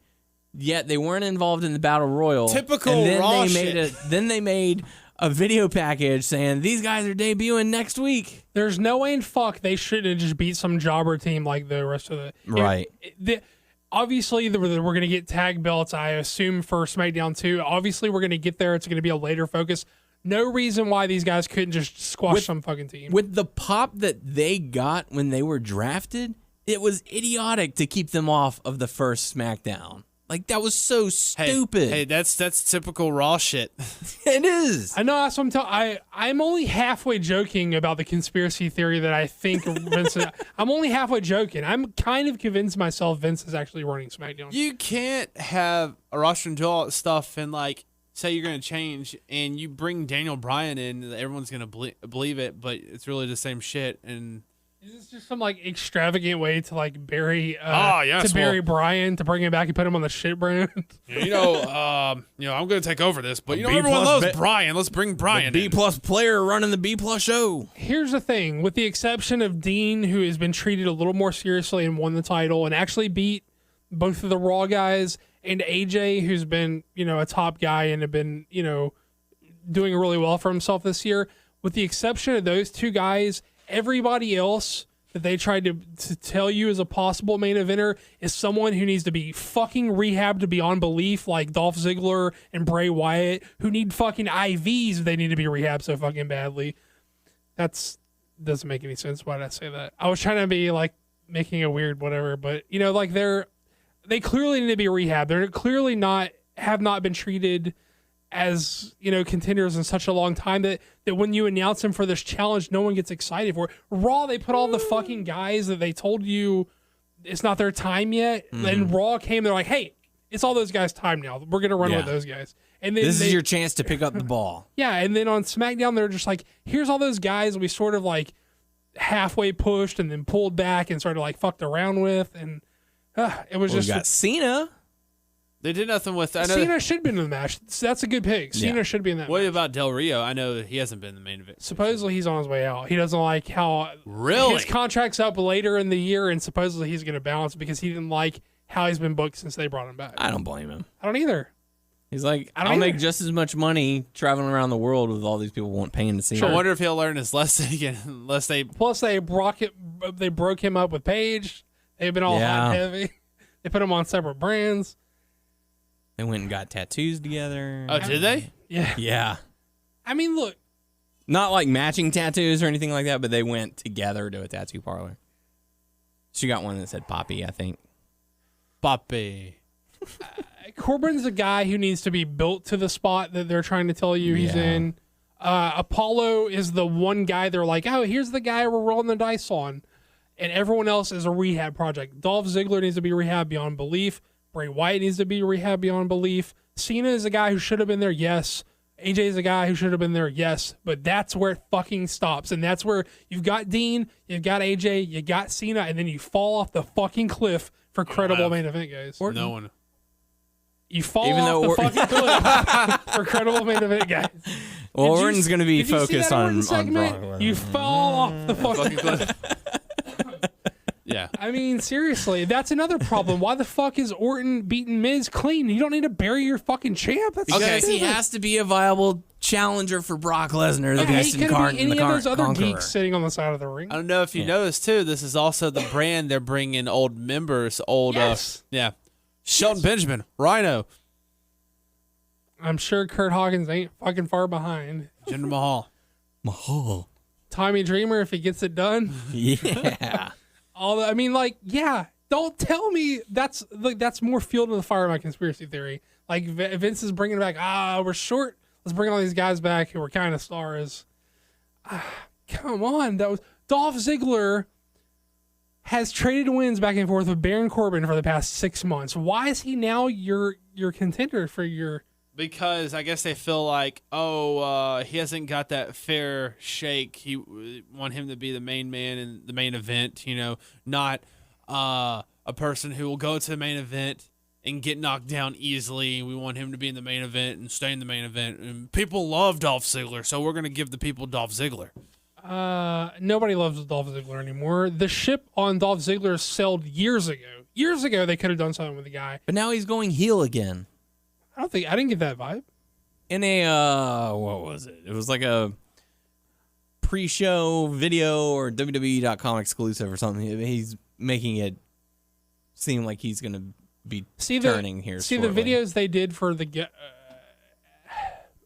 yet they weren't involved in the Battle Royal. Typical and then Raw they shit. Then they made a video package saying these guys are debuting next week. There's no way in fuck they shouldn't have just beat some jobber team like the rest of the... Right. Obviously, we're going to get tag belts, I assume, for SmackDown 2. Obviously, we're going to get there. It's going to be a later focus. No reason why these guys couldn't just squash some fucking team. With the pop that they got when they were drafted, it was idiotic to keep them off of the first SmackDown. Like, that was so stupid. Hey, that's typical Raw shit. It is. I know, that's what I'm telling. I'm only halfway joking about the conspiracy theory that I think Vince. I'm only halfway joking. I'm kind of convinced myself Vince is actually running SmackDown. You can't have a roster and do all that stuff and like say you're going to change and you bring Daniel Bryan in, everyone's going to believe it, but it's really the same shit. And is this just some like extravagant way to like bury Bryan, to bring him back and put him on the shit brand? I'm going to take over this, but everyone loves Bryan. Let's bring Bryan B in. plus player running the B plus show. Here's the thing, with the exception of Dean, who has been treated a little more seriously and won the title and actually beat both of the Raw guys, and AJ, who's been, a top guy and have been, doing really well for himself this year. With the exception of those two guys, everybody else that they tried to tell you is a possible main eventer is someone who needs to be fucking rehabbed beyond belief, like Dolph Ziggler and Bray Wyatt, who need fucking IVs. They need to be rehabbed so fucking badly. Doesn't make any sense. Why did I say that? I was trying to be like making a weird whatever, but like they clearly need to be rehabbed. They're clearly have not been treated as contenders in such a long time that when you announce them for this challenge, no one gets excited for it. Raw, they put all the fucking guys that they told you it's not their time yet. Mm-hmm. Then Raw came, they're like, hey, it's all those guys' time now. We're gonna run with those guys. And then this is your chance to pick up the ball. Yeah, and then on SmackDown, they're just like, here's all those guys we sort of like halfway pushed and then pulled back and sort of like fucked around with, and it was just. We got Cena. They did nothing with that. Cena should have been in the match. So that's a good pick. Cena should be in that What match. about Del Rio? I know that he hasn't been in the main event. Supposedly he's on his way out. He doesn't like how his contract's up later in the year, and supposedly he's going to bounce because he didn't like how he's been booked since they brought him back. I don't blame him. I don't either. He's like, I don't I'll either. make just as much money traveling around the world with all these people won't paying to see I me. wonder if he'll learn his lesson again, unless they. Plus, they broke him up with Paige. They've been all hot and heavy. They put him on separate brands. They went and got tattoos together. Oh, did they? Yeah. Yeah. I mean, look. Not like matching tattoos or anything like that, but they went together to a tattoo parlor. She got one that said Poppy, I think. Poppy. Corbin's a guy who needs to be built to the spot that they're trying to tell you he's in. Apollo is the one guy they're like, oh, here's the guy we're rolling the dice on. And everyone else is a rehab project. Dolph Ziggler needs to be rehab beyond belief. Bray Wyatt needs to be rehab beyond belief. Cena is a guy who should have been there, yes. AJ is a guy who should have been there, yes. But that's where it fucking stops. And that's where you've got Dean, you've got AJ, you got Cena, and then you fall off the fucking cliff for credible main event, guys. No one. You fall off the fucking cliff for credible main event, guys. Well, Orton's going to be did you see focused that on Orton segment? Brock. You fall off the fucking cliff. Yeah. I mean, seriously, that's another problem. Why the fuck is Orton beating Miz clean? You don't need to bury your fucking champ. That's Because stupid. he has to be a viable challenger for Brock Lesnar, the Okay, he Destined could have Card, been any the of those other Conqueror. geeks sitting on the side of the ring. I don't know if you noticed too. This is also the brand they're bringing old members. Yes. Shelton Benjamin, Rhino, I'm sure Kurt Hawkins ain't fucking far behind. Jinder Mahal. Mahal. Tommy Dreamer, if he gets it done. Yeah. I mean, like, yeah. Don't tell me that's more fuel to the fire of my conspiracy theory. Like Vince is bringing back. We're short. Let's bring all these guys back who were kind of stars. Come on, that was Dolph Ziggler has traded wins back and forth with Baron Corbin for the past 6 months. Why is he now your contender for your? Because I guess they feel like, he hasn't got that fair shake. He want him to be the main man in the main event, not a person who will go to the main event and get knocked down easily. We want him to be in the main event and stay in the main event. And people love Dolph Ziggler, so we're going to give the people Dolph Ziggler. Nobody loves Dolph Ziggler anymore. The ship on Dolph Ziggler sailed years ago. Years ago, they could have done something with the guy. But now he's going heel again. I didn't get that vibe. In a, what was it? It was like a pre-show video or WWE.com exclusive or something. He's making it seem like he's going to be turning here shortly. The videos they did for the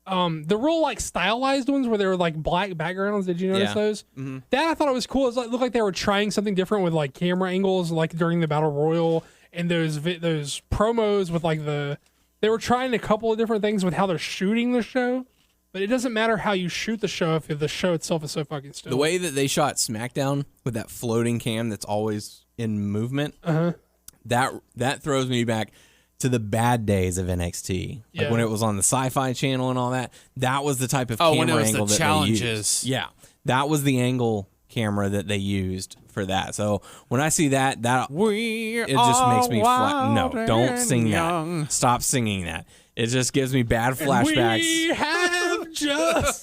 real like stylized ones where they were like black backgrounds. Did you notice those? Mm-hmm. That I thought it was cool. It looked like they were trying something different with like camera angles, like during the Battle Royal, and those promos with like they were trying a couple of different things with how they're shooting the show. But it doesn't matter how you shoot the show if the show itself is so fucking still. The way that they shot SmackDown with that floating cam that's always in movement, that throws me back to the bad days of NXT. Like when it was on the Sci-Fi Channel and all that. That was the type of camera when it was angle the that challenges. they used. Yeah, that was the angle camera that they used for that. So when I see that it just makes me no, don't sing that. Stop singing that. It just gives me bad flashbacks. We have just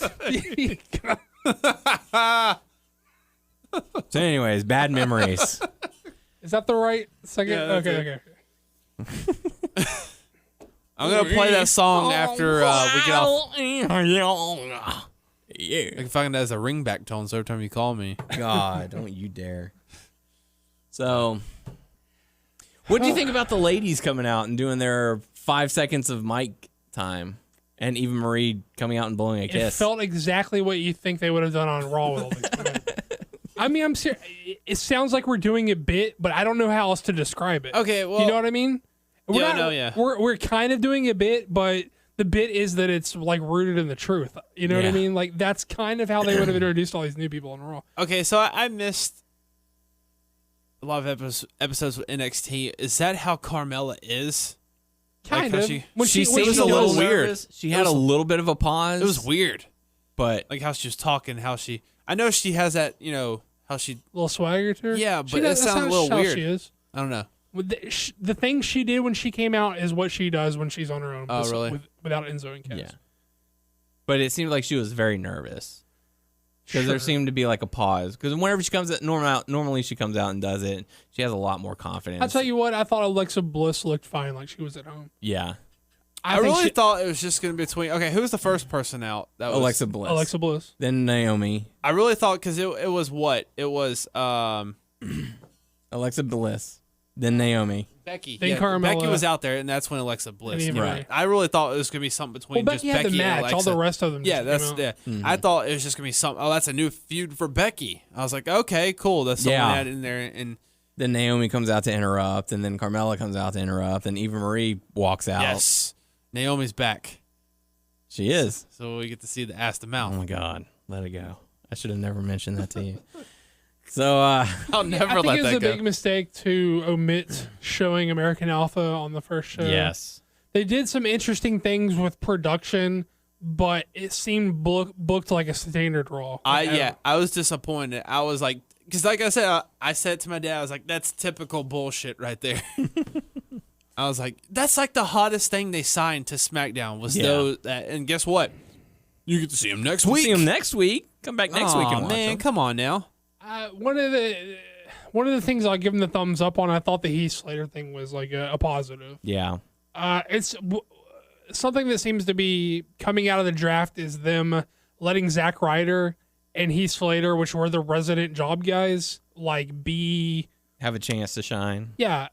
So anyways, bad memories. Is that the right second? Yeah, that's okay. I'm going to play that song after we get off. Yeah. I can find that as a ringback tone so every time you call me. God, don't you dare. So, what do you think about the ladies coming out and doing their 5 seconds of mic time? And Eva Marie coming out and blowing a kiss. It felt exactly what you think they would have done on Raw with all these women. I mean, I'm serious. It sounds like we're doing a bit, but I don't know how else to describe it. Okay, well... You know what I mean? Yeah. We're kind of doing a bit, but the bit is that it's like rooted in the truth. You know what I mean? Like that's kind of how they would have introduced all these new people on Raw. Okay, so I missed a lot of episodes with NXT. Is that how Carmella is? Kind like of. She seems a little weird. She had a little bit of a pause. It was weird. But like how she was talking, I know she has that, how she... little swagger to her? Yeah, but it sounds a little weird. She is. I don't know. The thing she did when she came out is what she does when she's on her own. Oh, really? Without Enzo and Cass. Yeah. But it seemed like she was very nervous. Because there seemed to be like a pause. Because whenever she comes out, normally she comes out and does it. She has a lot more confidence. I'll tell you what, I thought Alexa Bliss looked fine like she was at home. Yeah. I really thought it was just going to be between. Okay, who was the first person out? That was Alexa Bliss. Alexa Bliss. Then Naomi. I really thought because it was what? It was Alexa Bliss. Then Naomi. Becky. Then Carmella. Becky was out there, and that's when Alexa Bliss. Right. I really thought it was going to be something between just Becky had Becky the match. and Alexa. All the rest of them. Yeah, just came out. Mm-hmm. I thought it was just going to be something. Oh, that's a new feud for Becky. I was like, okay, cool. That's something Yeah. added in there. And Then Naomi comes out to interrupt, and then Carmella comes out to interrupt, and Eva Marie walks out. yes, Naomi's back. She is. So we get to see the ass to mouth. Oh my God, let it go. I should have never mentioned that to you. So, I'll never I think let it was that a go. big mistake to omit showing American Alpha on the first show. yes. They did some interesting things with production, but it seemed booked like a standard Raw. I was disappointed. I was like, because like I said, I said to my dad, I was like, that's typical bullshit right there. I was like, that's like the hottest thing they signed to SmackDown was those. And guess what? You get to see him next week. See him next week. Come back next week and watch man, him. come on now. One of the things I'll give them the thumbs up on. I thought the Heath Slater thing was like a positive. Yeah. It's something that seems to be coming out of the draft is them letting Zack Ryder and Heath Slater, which were the resident job guys, like Have a chance to shine. yeah,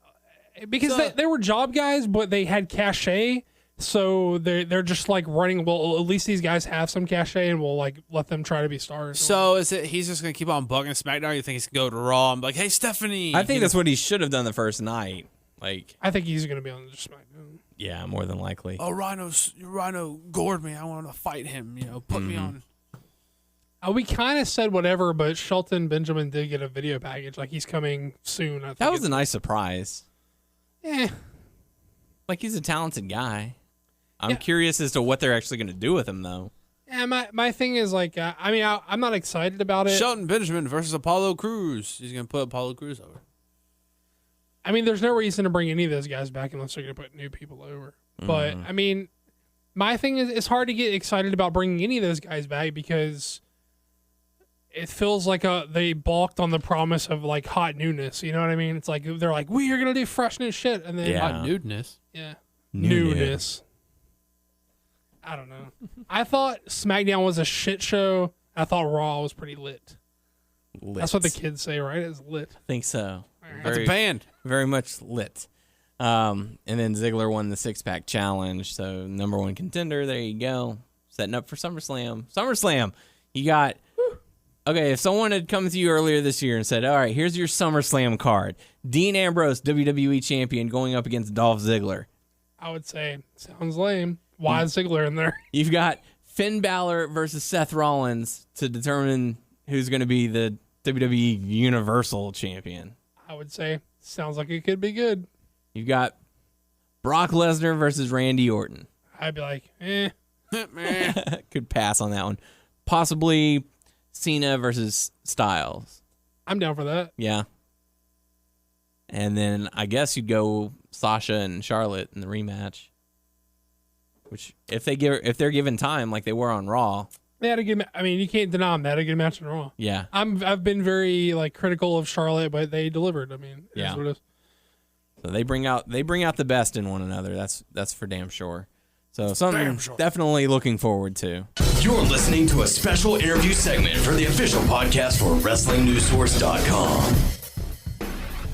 because they were job guys, but they had cachet. So they're just like running. Well, at least these guys have some cachet, and we'll like let them try to be stars. So is it he's just gonna keep on bugging SmackDown? Or you think he's gonna go to Raw and be like, hey Stephanie? I think that's what he should have done the first night. Like, I think he's gonna be on the SmackDown. yeah, more than likely. Oh, Rhino gored me. I want to fight him. Put me on. We kind of said whatever, but Shelton Benjamin did get a video package. Like he's coming soon. I think That was a nice surprise. Eh. Like, he's a talented guy. I'm curious as to what they're actually going to do with him, though. Yeah, my thing is like, I'm not excited about it. Shelton Benjamin versus Apollo Crews. He's gonna put Apollo Crews over. I mean, there's no reason to bring any of those guys back unless they're going to put new people over. But I mean, my thing is, it's hard to get excited about bringing any of those guys back because it feels like they balked on the promise of like hot newness. You know what I mean? It's like they're like, we are going to do fresh new shit, and then Hot nudeness. newness. I don't know. I thought SmackDown was a shit show. I thought Raw was pretty lit. That's what the kids say, right? It's lit. I think so. That's a band. Very much lit. And then Ziggler won the six-pack challenge, so number one contender. There you go. Setting up for SummerSlam. SummerSlam. You got... Okay, if someone had come to you earlier this year and said, all right, here's your SummerSlam card. Dean Ambrose, WWE Champion, going up against Dolph Ziggler. I would say, sounds lame. Why is Ziggler in there? You've got Finn Balor versus Seth Rollins to determine who's going to be the WWE Universal Champion. I would say, sounds like it could be good. You've got Brock Lesnar versus Randy Orton. I'd be like, eh. Could pass on that one. Possibly Cena versus Styles. I'm down for that. Yeah. And then I guess you'd go Sasha and Charlotte in the rematch. Which, if they're given time like they were on Raw. They had a good I mean, you can't deny them. They had a good match on Raw. Yeah. I've been very like critical of Charlotte, but they delivered. I mean, it is what it is. So they bring out the best in one another. That's for damn sure. So something definitely looking forward to. You're listening to a special interview segment for the official podcast for WrestlingNewsSource.com.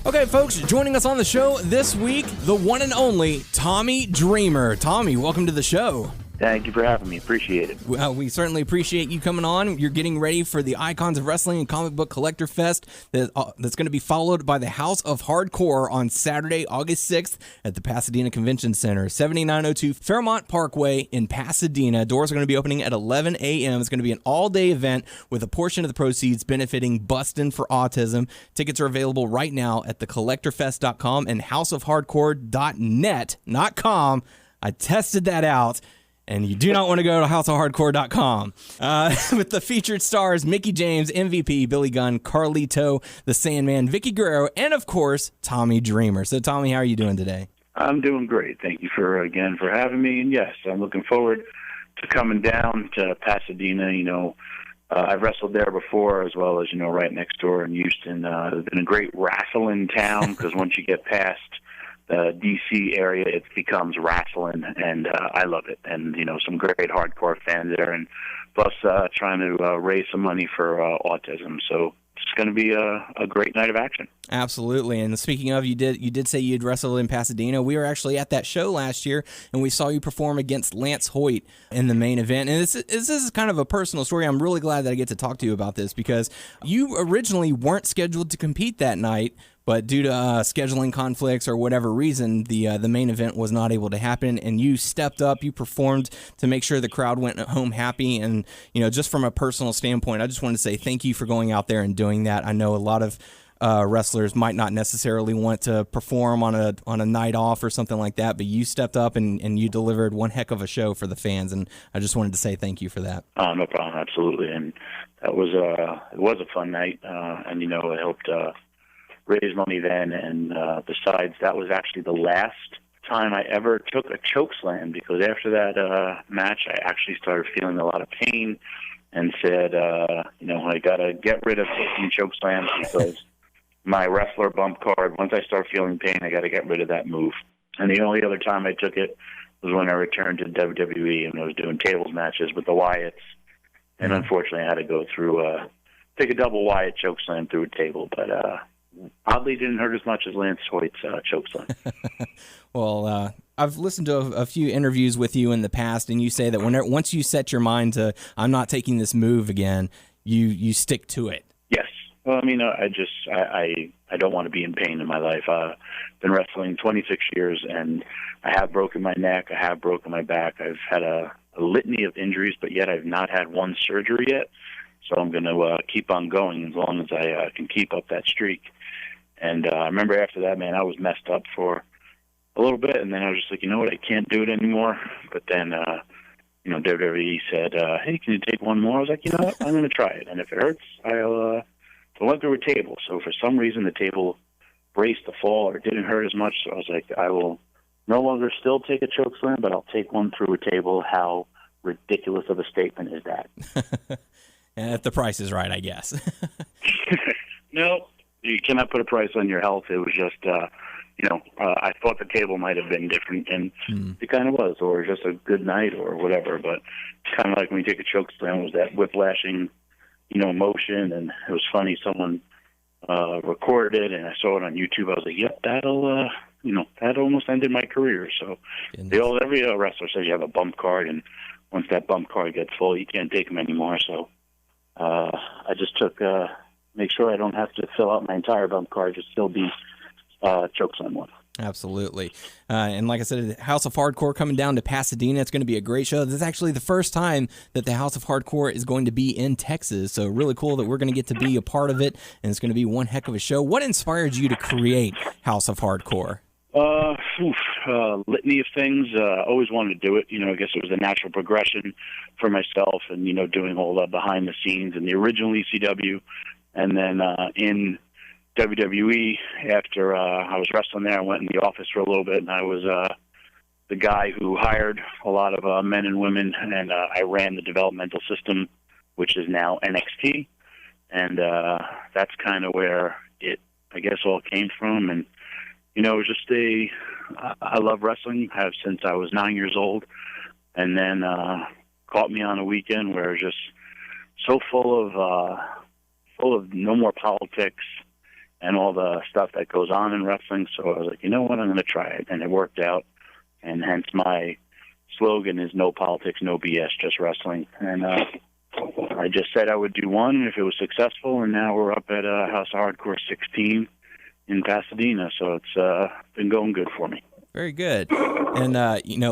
Okay, folks, joining us on the show this week, the one and only Tommy Dreamer. Tommy, welcome to the show. Thank you for having me. Appreciate it. Well, we certainly appreciate you coming on. You're getting ready for the Icons of Wrestling and Comic Book Collector Fest that's going to be followed by the House of Hardcore on Saturday, August 6th at the Pasadena Convention Center, 7902 Fairmont Parkway in Pasadena. Doors are going to be opening at 11 a.m. It's going to be an all-day event with a portion of the proceeds benefiting Bustin' for Autism. Tickets are available right now at thecollectorfest.com and houseofhardcore.net, not com. I tested that out. And you do not want to go to houseofhardcore.com. With the featured stars, Mickie James, MVP, Billy Gunn, Carlito, The Sandman, Vicky Guerrero, and, of course, Tommy Dreamer. So, Tommy, how are you doing today? I'm doing great. Thank you for having me. And, yes, I'm looking forward to coming down to Pasadena. I've wrestled there before as well as, right next door in Houston. It's been a great wrestling town because once you get past D.C. area, it becomes wrestling, and I love it. And, some great hardcore fans there, and plus trying to raise some money for autism. So it's going to be a great night of action. Absolutely. And speaking of, you did say you'd wrestled in Pasadena. We were actually at that show last year, and we saw you perform against Lance Hoyt in the main event. And this is kind of a personal story. I'm really glad that I get to talk to you about this, because you originally weren't scheduled to compete that night, but due to scheduling conflicts or whatever reason, the main event was not able to happen, and you stepped up, you performed to make sure the crowd went home happy. And, just from a personal standpoint, I just wanted to say thank you for going out there and doing that. I know a lot of wrestlers might not necessarily want to perform on a night off or something like that, but you stepped up and you delivered one heck of a show for the fans, and I just wanted to say thank you for that. No problem, absolutely. And that was it was a fun night, and it helped raise money then, and besides, that was actually the last time I ever took a choke slam, because after that match, I actually started feeling a lot of pain and said, I got to get rid of taking choke slams, because my wrestler bump card, once I start feeling pain, I got to get rid of that move. And the only other time I took it was when I returned to WWE, and I was doing tables matches with the Wyatts, and unfortunately I had to go through, take a double Wyatt choke slam through a table, but oddly didn't hurt as much as Lance Hoyt's choke slam. Well, I've listened to a few interviews with you in the past, and you say that once you set your mind to, I'm not taking this move again, you stick to it. Yes. Well, I don't want to be in pain in my life. I've been wrestling 26 years, and I have broken my neck. I have broken my back. I've had a litany of injuries, but yet I've not had one surgery yet. So I'm going to keep on going as long as I can keep up that streak. And I remember after that, man, I was messed up for a little bit, and then I was just like, you know what, I can't do it anymore. But then, WWE said, hey, can you take one more? I was like, you know what, I'm going to try it. And if it hurts, I went through a table. So for some reason, the table braced the fall, or it didn't hurt as much. So I was like, I will no longer still take a choke slam, but I'll take one through a table. How ridiculous of a statement is that? And if the price is right, I guess. No, you cannot put a price on your health. It was just, I thought the table might have been different, and it kind of was, or just a good night or whatever. But it's kind of like when you take a choke slam, was that whiplashing, motion, and it was funny. Someone recorded it, and I saw it on YouTube. I was like, yep, that'll, that almost ended my career. So every wrestler says you have a bump card, and once that bump card gets full, you can't take them anymore. So I just took, make sure I don't have to fill out my entire bump card, just still be choke slam one. Absolutely. And like I said, House of Hardcore coming down to Pasadena. It's going to be a great show. This is actually the first time that the House of Hardcore is going to be in Texas. So really cool that we're going to get to be a part of it, and it's going to be one heck of a show. What inspired you to create House of Hardcore? Litany of things. Always wanted to do it. I guess it was a natural progression for myself, and, doing all the behind the scenes in the original ECW, and then in WWE, after I was wrestling there, I went in the office for a little bit, and I was the guy who hired a lot of men and women, and I ran the developmental system, which is now NXT, and that's kind of where it, I guess, all came from. And it was just I love wrestling, have since I was 9 years old, and then caught me on a weekend where it was just so full of no more politics and all the stuff that goes on in wrestling. So I was like, you know what, I'm going to try it. And it worked out. And hence my slogan is no politics, no BS, just wrestling. And I just said I would do one, and if it was successful, and now we're up at House of Hardcore 16 in Pasadena. So it's been going good for me. Very good. And,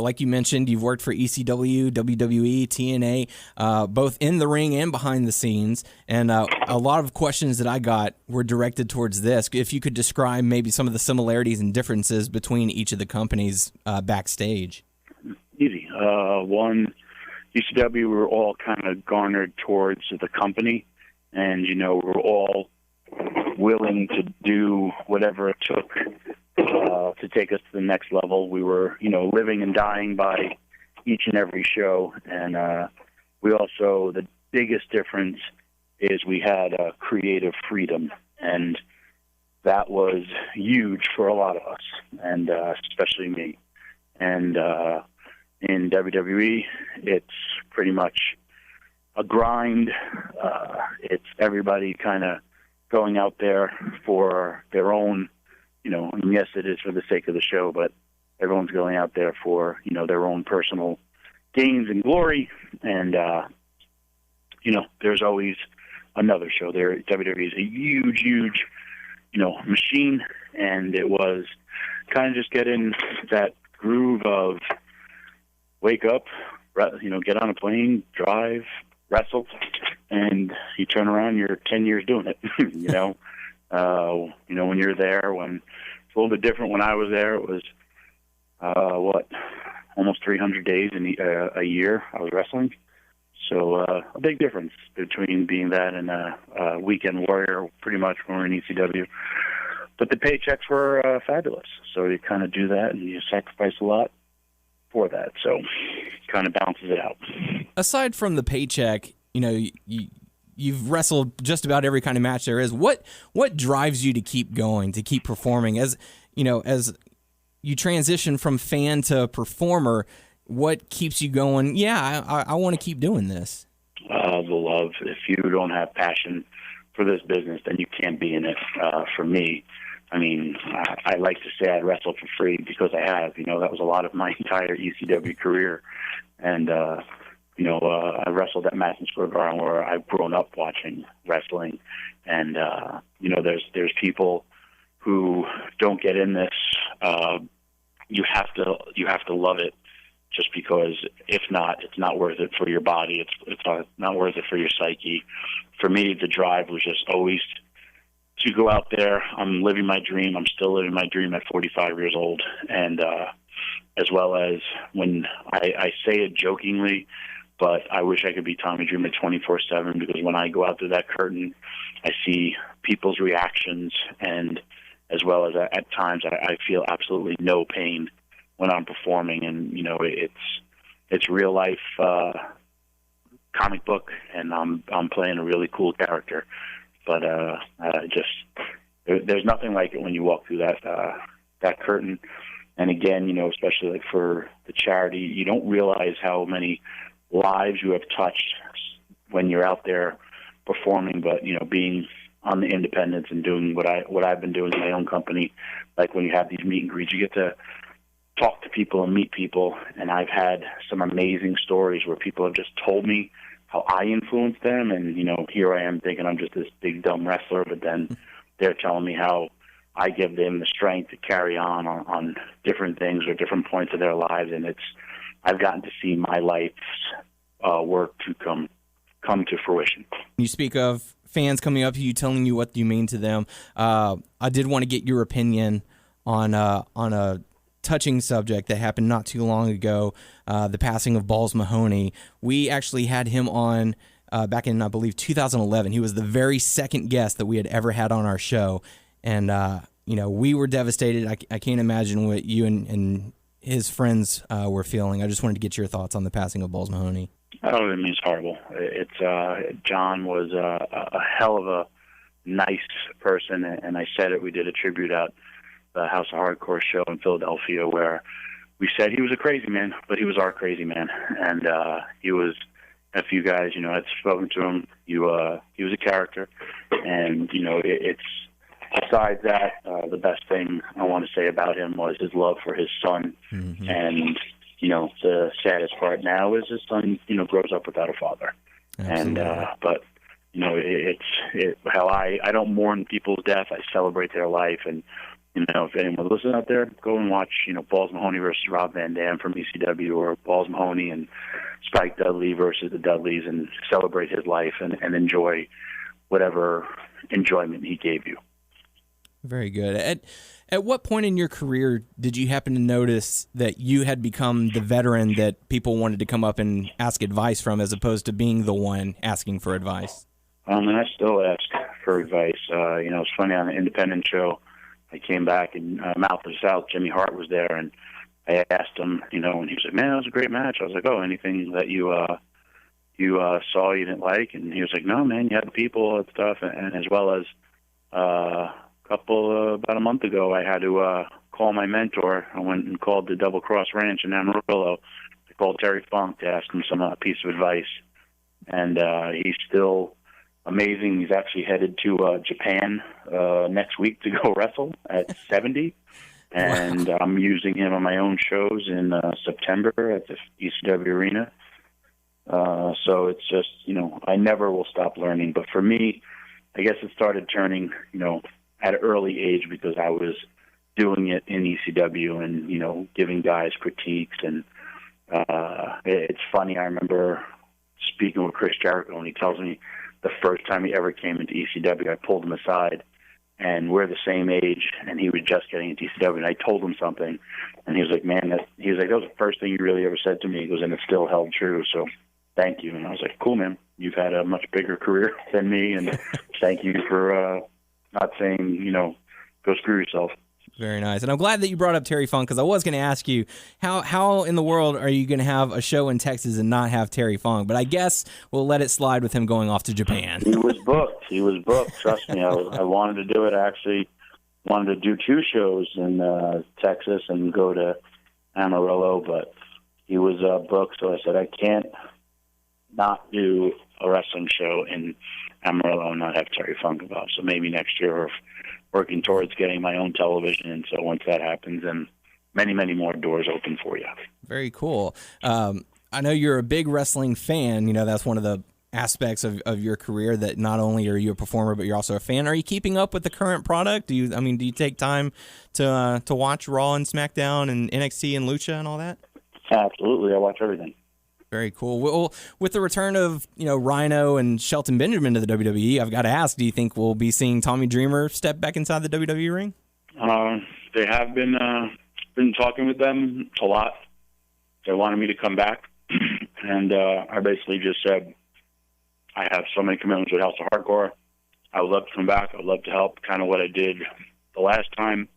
like you mentioned, you've worked for ECW, WWE, TNA, both in the ring and behind the scenes. And a lot of questions that I got were directed towards this. If you could describe maybe some of the similarities and differences between each of the companies backstage. Easy. One, ECW, we were all kind of garnered towards the company. And, we were all willing to do whatever it took to take us to the next level. We were, living and dying by each and every show. And we also, the biggest difference is we had creative freedom. And that was huge for a lot of us, and especially me. And in WWE, it's pretty much a grind. It's everybody kind of going out there for their own, and yes, it is for the sake of the show, but everyone's going out there for, their own personal gains and glory. And, there's always another show there. WWE is a huge, huge, machine. And it was kind of just get in that groove of wake up, get on a plane, drive, wrestle, and you turn around, you're 10 years doing it. When you're there, when it's a little bit different. When I was there, it was almost 300 days in a year I was wrestling. So a big difference between being that and a weekend warrior, pretty much when we're in ECW. But the paychecks were fabulous. So you kind of do that, and you sacrifice a lot for that. So it kind of balances it out. Aside from the paycheck, you've wrestled just about every kind of match there is. What drives you to keep going, to keep performing? As you transition from fan to performer, what keeps you going? Yeah, I want to keep doing this. The love. If you don't have passion for this business, then you can't be in it. For me, I like to say I wrestle for free because I have. That was a lot of my entire ECW career, and I wrestled at Madison Square Garden where I've grown up watching wrestling, and there's people who don't get in this. You have to love it, just because if not, it's not worth it for your body. It's not worth it for your psyche. For me, the drive was just always to go out there. I'm living my dream. I'm still living my dream at 45 years old, and as well as when I say it jokingly, but I wish I could be Tommy Dreamer 24/7, because when I go out through that curtain, I see people's reactions, and as well as at times I feel absolutely no pain when I'm performing. And, it's real life comic book, and I'm playing a really cool character. But there's nothing like it when you walk through that curtain. And again, especially like for the charity, you don't realize how many lives you have touched when you're out there performing. But being on the independents and doing what I've been doing in my own company, like when you have these meet and greets, you get to talk to people and meet people. And I've had some amazing stories where people have just told me how I influenced them, and here I am thinking I'm just this big dumb wrestler, but then they're telling me how I give them the strength to carry on different things or different points of their lives. And I've gotten to see my life's work to come to fruition. You speak of fans coming up to you, telling you what you mean to them. I did want to get your opinion on a touching subject that happened not too long ago, the passing of Balls Mahoney. We actually had him on back in, I believe, 2011. He was the very second guest that we had ever had on our show. And, we were devastated. I can't imagine what you and his friends were feeling. I just wanted to get your thoughts on the passing of Balls Mahoney. Oh, it's horrible. John was a hell of a nice person, and I said it. We did a tribute out the House of Hardcore show in Philadelphia where we said he was a crazy man, but he was our crazy man. And he was, if you guys, had spoken to him, he was a character. And, it's besides that, the best thing I want to say about him was his love for his son. Mm-hmm. And, the saddest part now is his son, grows up without a father. Absolutely. And, but, how I don't mourn people's death. I celebrate their life. And, if anyone listening out there, go and watch, Balls Mahoney versus Rob Van Dam from ECW, or Balls Mahoney and Spike Dudley versus the Dudleys, and celebrate his life and enjoy whatever enjoyment he gave you. Very good. At what point in your career did you happen to notice that you had become the veteran that people wanted to come up and ask advice from, as opposed to being the one asking for advice? And I still ask for advice. It's funny, on the independent show, I came back, and Mouth of the South, Jimmy Hart was there, and I asked him, and he was like, "Man, that was a great match." I was like, "Oh, anything that you saw you didn't like?" And he was like, "No, man, you had the people and stuff," and as well as about a month ago, I had to call my mentor. I went and called the Double Cross Ranch in Amarillo. I called Terry Funk to ask him some piece of advice, and he's still amazing. He's actually headed to Japan next week to go wrestle at 70, and I'm using him on my own shows in September at the ECW Arena. So it's just, I never will stop learning. But for me, I guess it started turning, at an early age because I was doing it in ECW and, giving guys critiques. And it's funny, I remember speaking with Chris Jericho, and he tells me the first time he ever came into ECW, I pulled him aside, and we're the same age, and he was just getting into ECW, and I told him something, and he was like, man, that was the first thing you really ever said to me. He goes, and it still held true, so thank you. And I was like, cool, man. You've had a much bigger career than me, and thank you for not saying, go screw yourself. Very nice. And I'm glad that you brought up Terry Funk, because I was going to ask you, how in the world are you going to have a show in Texas and not have Terry Funk? But I guess we'll let it slide with him going off to Japan. He was booked. Trust me. I wanted to do it. I actually wanted to do 2 shows in Texas and go to Amarillo, but he was booked. So I said, I can't not do a wrestling show in Amarillo and not have Terry Funk involved. So maybe next year we're working towards getting my own television. And so once that happens, then many, many more doors open for you. Very cool. I know you're a big wrestling fan. That's one of the aspects of your career, that not only are you a performer, but you're also a fan. Are you keeping up with the current product? Do you take time to watch Raw and Smackdown and NXT and Lucha and all that? Absolutely. I watch everything. Very cool. Well, with the return of Rhino and Shelton Benjamin to the WWE, I've got to ask: do you think we'll be seeing Tommy Dreamer step back inside the WWE ring? They have been talking with them a lot. They wanted me to come back, and I basically just said I have so many commitments with House of Hardcore. I would love to come back. I would love to help. Kind of what I did the last time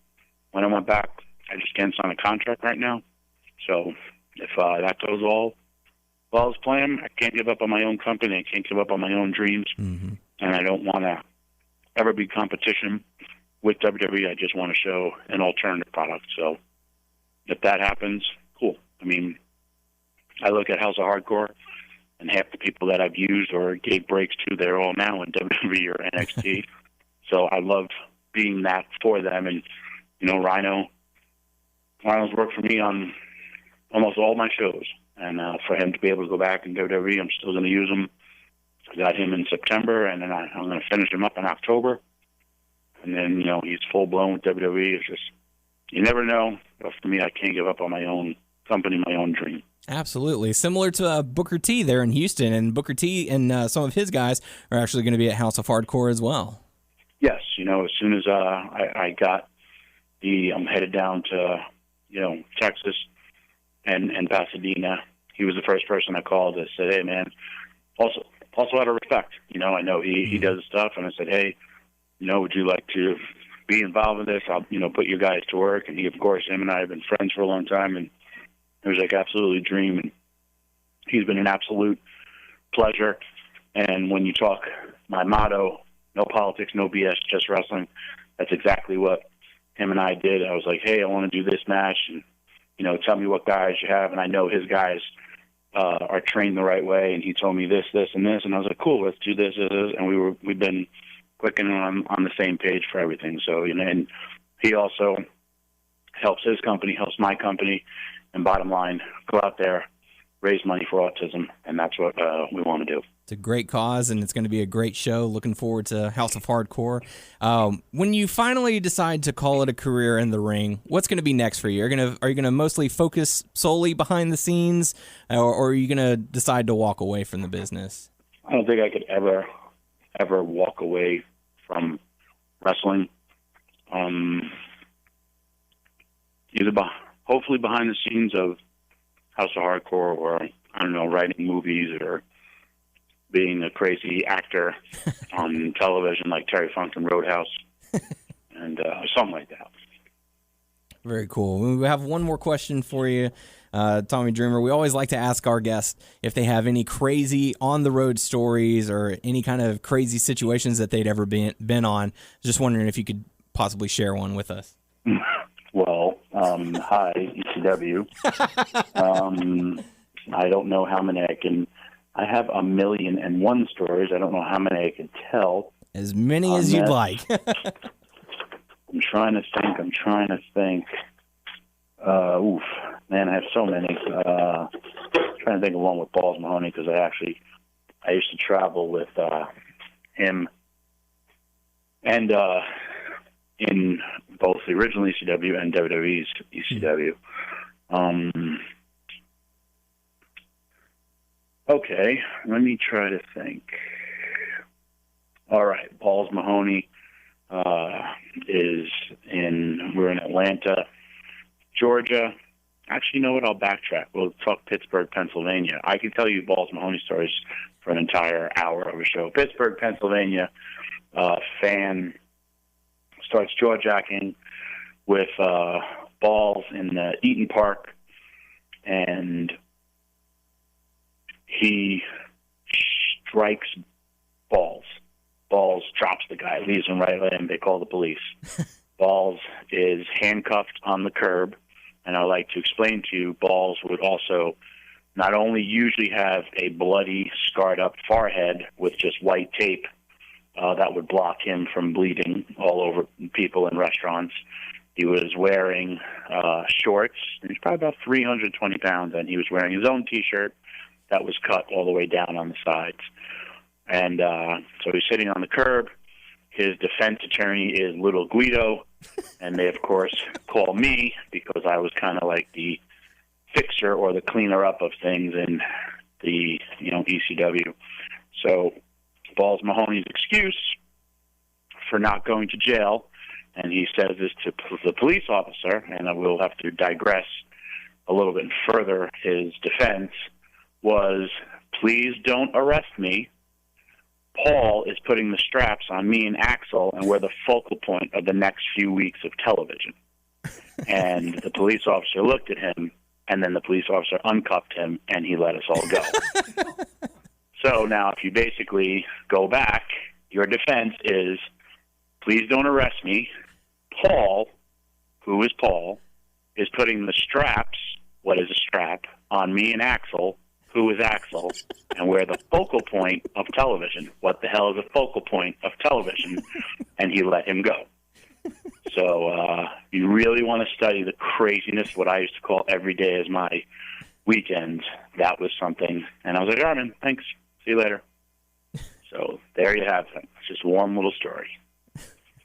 when I went back. I just can't sign a contract right now. So if that goes all well as planned, I can't give up on my own company. I can't give up on my own dreams. Mm-hmm. And I don't want to ever be competition with WWE. I just want to show an alternative product. So if that happens, cool. I look at House of Hardcore, and half the people that I've used or gave breaks to, they're all now in WWE or NXT. So I love being that for them. And, Rhino's worked for me on almost all my shows. And for him to be able to go back in WWE, I'm still going to use him. I got him in September, and then I'm going to finish him up in October. And then, he's full-blown with WWE. It's just, you never know. But for me, I can't give up on my own company, my own dream. Absolutely. Similar to Booker T there in Houston. And Booker T and some of his guys are actually going to be at House of Hardcore as well. Yes. As soon as I got I'm headed down to, Texas and Pasadena, he was the first person I called that said, hey, man, also out of respect, I know he does stuff. And I said, hey, would you like to be involved in this? I'll, put you guys to work. And he, of course, him and I have been friends for a long time. And it was like absolutely dream. And he's been an absolute pleasure. And when you talk my motto, no politics, no BS, just wrestling, that's exactly what him and I did. I was like, hey, I want to do this match. And, tell me what guys you have. And I know his guys are trained the right way. And he told me this, and this. And I was like, cool, let's do this. And we've been clicking on the same page for everything. So, and he also helps his company, helps my company. And bottom line, go out there, raise money for autism. And that's what we want to do. It's a great cause, and it's going to be a great show. Looking forward to House of Hardcore. When you finally decide to call it a career in the ring, what's going to be next for you? Are you going to mostly focus solely behind the scenes, or are you going to decide to walk away from the business? I don't think I could ever walk away from wrestling. Hopefully behind the scenes of House of Hardcore, or I don't know, writing movies or being a crazy actor on television like Terry Funk and Roadhouse, and something like that. Very cool. We have one more question for you, Tommy Dreamer. We always like to ask our guests if they have any crazy on-the-road stories or any kind of crazy situations that they'd ever been on. Just wondering if you could possibly share one with us. Well, hi, ECW. I don't know how many I have 1,000,001 stories. I don't know how many I can tell. As many as you'd like. I'm trying to think. Oof. Man, I have so many. Trying to think of one with Balls Mahoney, because I used to travel with him and in both the original ECW and WWE's ECW. Okay, let me try to think. All right, Balls Mahoney we're in Atlanta, Georgia. Actually, you know what? I'll backtrack. We'll talk Pittsburgh, Pennsylvania. I can tell you Balls Mahoney stories for an entire hour of a show. Pittsburgh, Pennsylvania, fan starts jaw-jacking with Balls in the Eaton Park, and he strikes Balls. Balls drops the guy, leaves him right limb. They call the police. Balls is handcuffed on the curb, and I would like to explain to you, Balls would also not only usually have a bloody, scarred-up forehead with just white tape that would block him from bleeding all over people in restaurants. He was wearing shorts. He was probably about 320 pounds, and he was wearing his own T-shirt that was cut all the way down on the sides. And so he's sitting on the curb. His defense attorney is Little Guido, and they, of course, call me because I was kind of like the fixer or the cleaner up of things in the ECW. So Balls Mahoney's excuse for not going to jail, and he says this to the police officer, and I will have to digress a little bit further. His defense was, please don't arrest me. Paul is putting the straps on me and Axel, and we're the focal point of the next few weeks of television. And the police officer looked at him, and then the police officer uncuffed him, and he let us all go. So now if you basically go back, your defense is, please don't arrest me. Paul, who is Paul, is putting the straps, what is a strap, on me and Axel, who is Axel, and we're the focal point of television. What the hell is a focal point of television? And he let him go. So you really want to study the craziness, what I used to call every day as my weekends. That was something. And I was like, all right, man, thanks. See you later. So there you have it. It's just one little story.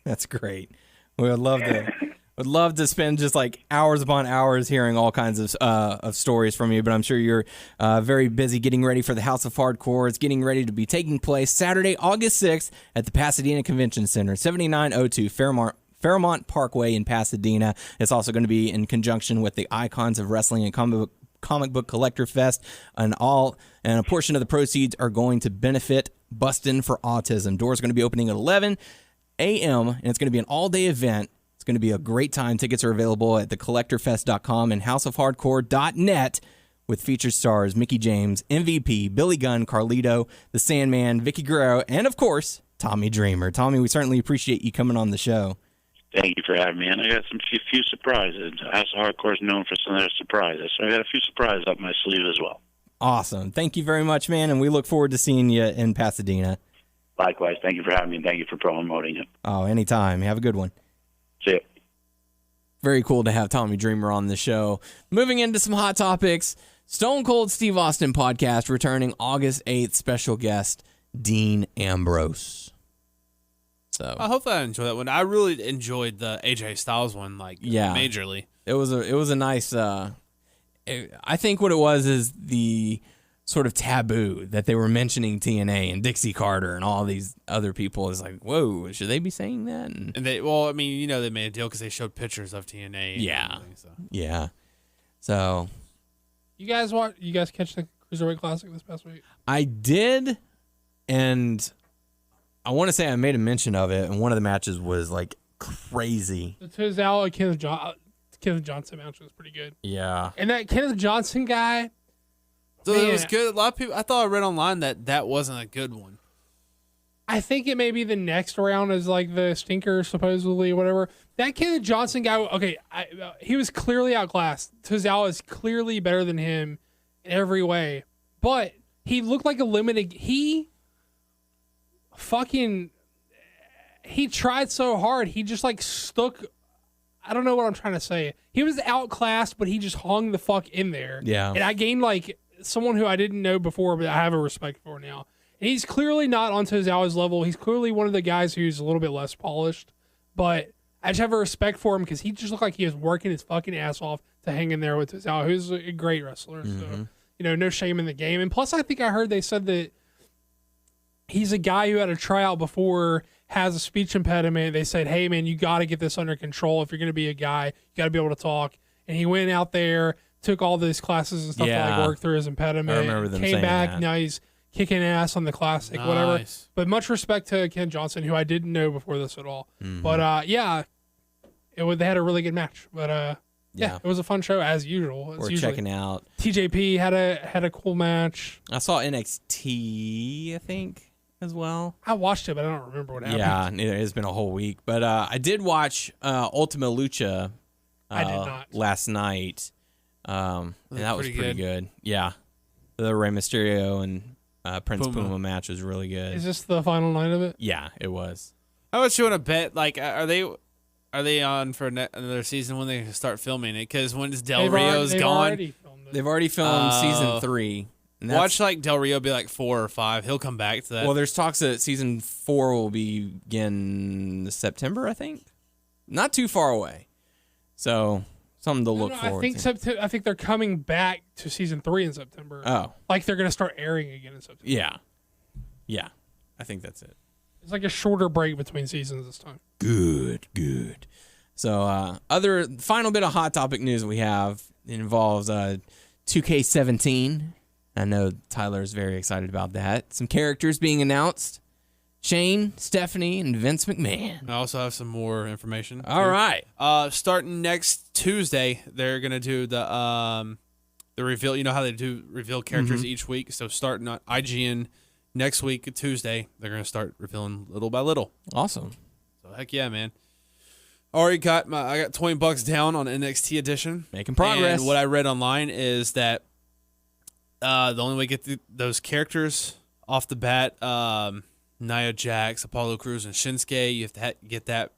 That's great. We would love to spend just like hours upon hours hearing all kinds of stories from you, but I'm sure you're very busy getting ready for the House of Hardcore. It's getting ready to be taking place Saturday, August 6th at the Pasadena Convention Center, 7902 Fairmont Parkway in Pasadena. It's also going to be in conjunction with the Icons of Wrestling and Comic Book Collector Fest, and a portion of the proceeds are going to benefit Bustin' for Autism. Doors are going to be opening at 11 a.m., and it's going to be an all-day event. Going to be a great time. Tickets are available at thecollectorfest.com and houseofhardcore.net with featured stars Mickie James, MVP, Billy Gunn, Carlito, The Sandman, Vicky Guerrero, and of course, Tommy Dreamer. Tommy, we certainly appreciate you coming on the show. Thank you for having me. And I got a few surprises. House of Hardcore is known for some of their surprises, so I got a few surprises up my sleeve as well. Awesome. Thank you very much, man, and we look forward to seeing you in Pasadena. Likewise. Thank you for having me, and thank you for promoting it. Oh, anytime. Have a good one. See ya. Very cool to have Tommy Dreamer on the show. Moving into some hot topics, Stone Cold Steve Austin podcast returning August 8th. Special guest Dean Ambrose. So I hope I enjoy that one. I really enjoyed the AJ Styles one, majorly. It was a nice. I think what it was is the sort of taboo that they were mentioning TNA and Dixie Carter and all these other people is like, whoa, should they be saying that? And they, they made a deal because they showed pictures of TNA. Yeah. Yeah. So. You guys catch the Cruiserweight Classic this past week? I did, and I want to say I made a mention of it, and one of the matches was like crazy. The Tozawa Kenneth Johnson match was pretty good. Yeah. And that Kenneth Johnson guy. So it was good. A lot of people. I thought I read online that wasn't a good one. I think it may be the next round is like the stinker, supposedly, or whatever. That Ken Johnson guy, okay, he was clearly outclassed. Tozawa is clearly better than him in every way. But he looked like a limited. He tried so hard. He just like stuck. I don't know what I'm trying to say. He was outclassed, but he just hung the fuck in there. Yeah. And I gained like someone who I didn't know before, but I have a respect for now. And he's clearly not on Tozawa's level. He's clearly one of the guys who's a little bit less polished, but I just have a respect for him because he just looked like he was working his fucking ass off to hang in there with Tozawa, who's a great wrestler. So, no shame in the game. And plus, I think I heard they said that he's a guy who had a tryout before, has a speech impediment. They said, hey, man, you got to get this under control. If you're going to be a guy, you got to be able to talk. And he went out there, took all these classes and stuff to like work through his impediment. I remember them came saying back. that. Now he's kicking ass on the classic, whatever. But much respect to Ken Johnson, who I didn't know before this at all. But they had a really good match. But it was a fun show as usual. We're checking out. TJP had a cool match. I saw NXT, I think, as well. I watched it, but I don't remember what happened. Yeah, it's been a whole week. But I did watch Ultima Lucha I did not. last night. And that was pretty good. Yeah. The Rey Mysterio and Prince Puma match was really good. Is this the final night of it? Yeah, it was. How much you want to bet? Like, are they on for another season when they start filming it? Because when Del Rio's gone, They've already filmed season 3. Watch like Del Rio be like 4 or 5. He'll come back to that. Well, there's talks that season 4 will begin September, I think. Not too far away. So something to look forward to. I think they're coming back to season 3 in September. Oh. Like they're going to start airing again in September. Yeah. Yeah. I think that's it. It's like a shorter break between seasons this time. Good. So final bit of hot topic news we have involves 2K17. I know Tyler's very excited about that. Some characters being announced. Shane, Stephanie, and Vince McMahon. I also have some more information. All right. Starting next Tuesday, they're gonna do the reveal. You know how they do reveal characters each week. So starting on IGN next week, Tuesday, they're gonna start revealing little by little. Awesome. So heck yeah, man. I got $20 down on NXT edition. Making progress. And what I read online is that the only way to get those characters off the bat. Nia Jax, Apollo Crews, and Shinsuke. You have to get that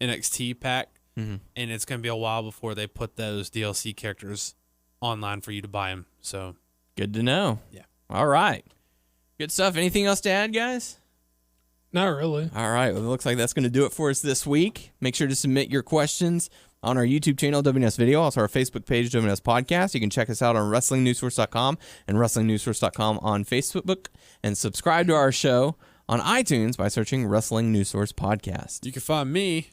NXT pack, and it's going to be a while before they put those DLC characters online for you to buy them. So good to know. Yeah. All right. Good stuff. Anything else to add, guys? Not really. All right. Well, it looks like that's going to do it for us this week. Make sure to submit your questions on our YouTube channel, WNS Video, also our Facebook page, WNS Podcast. You can check us out on WrestlingNewsSource.com and WrestlingNewsSource.com on Facebook, and subscribe to our show on iTunes by searching Wrestling News Source Podcast. You can find me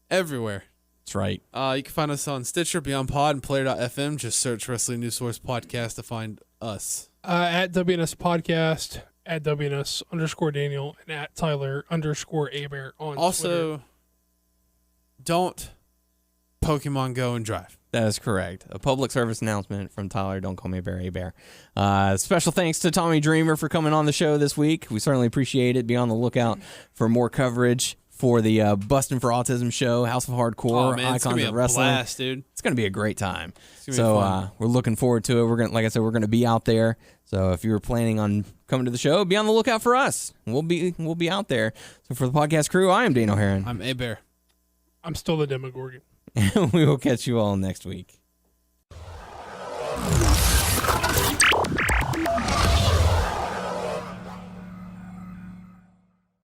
everywhere. That's right. You can find us on Stitcher, Beyond Pod, and Player.fm. Just search Wrestling News Source Podcast to find us. At WNS Podcast, at WNS_Daniel, and at Tyler_Abear on also, Twitter. Don't Pokemon Go and drive. That is correct. A public service announcement from Tyler. Don't call me a bear. Special thanks to Tommy Dreamer for coming on the show this week. We certainly appreciate it. Be on the lookout for more coverage for the Bustin' for Autism show, House of Hardcore, Icons of Wrestling. Blast, dude. It's going to be a great time. So we're looking forward to it. We're going, like I said, we're going to be out there. So if you were planning on coming to the show, be on the lookout for us. We'll be out there. So for the podcast crew, I am Dane O'Haron. I'm A-Bear. I'm still the Demogorgon. We will catch you all next week.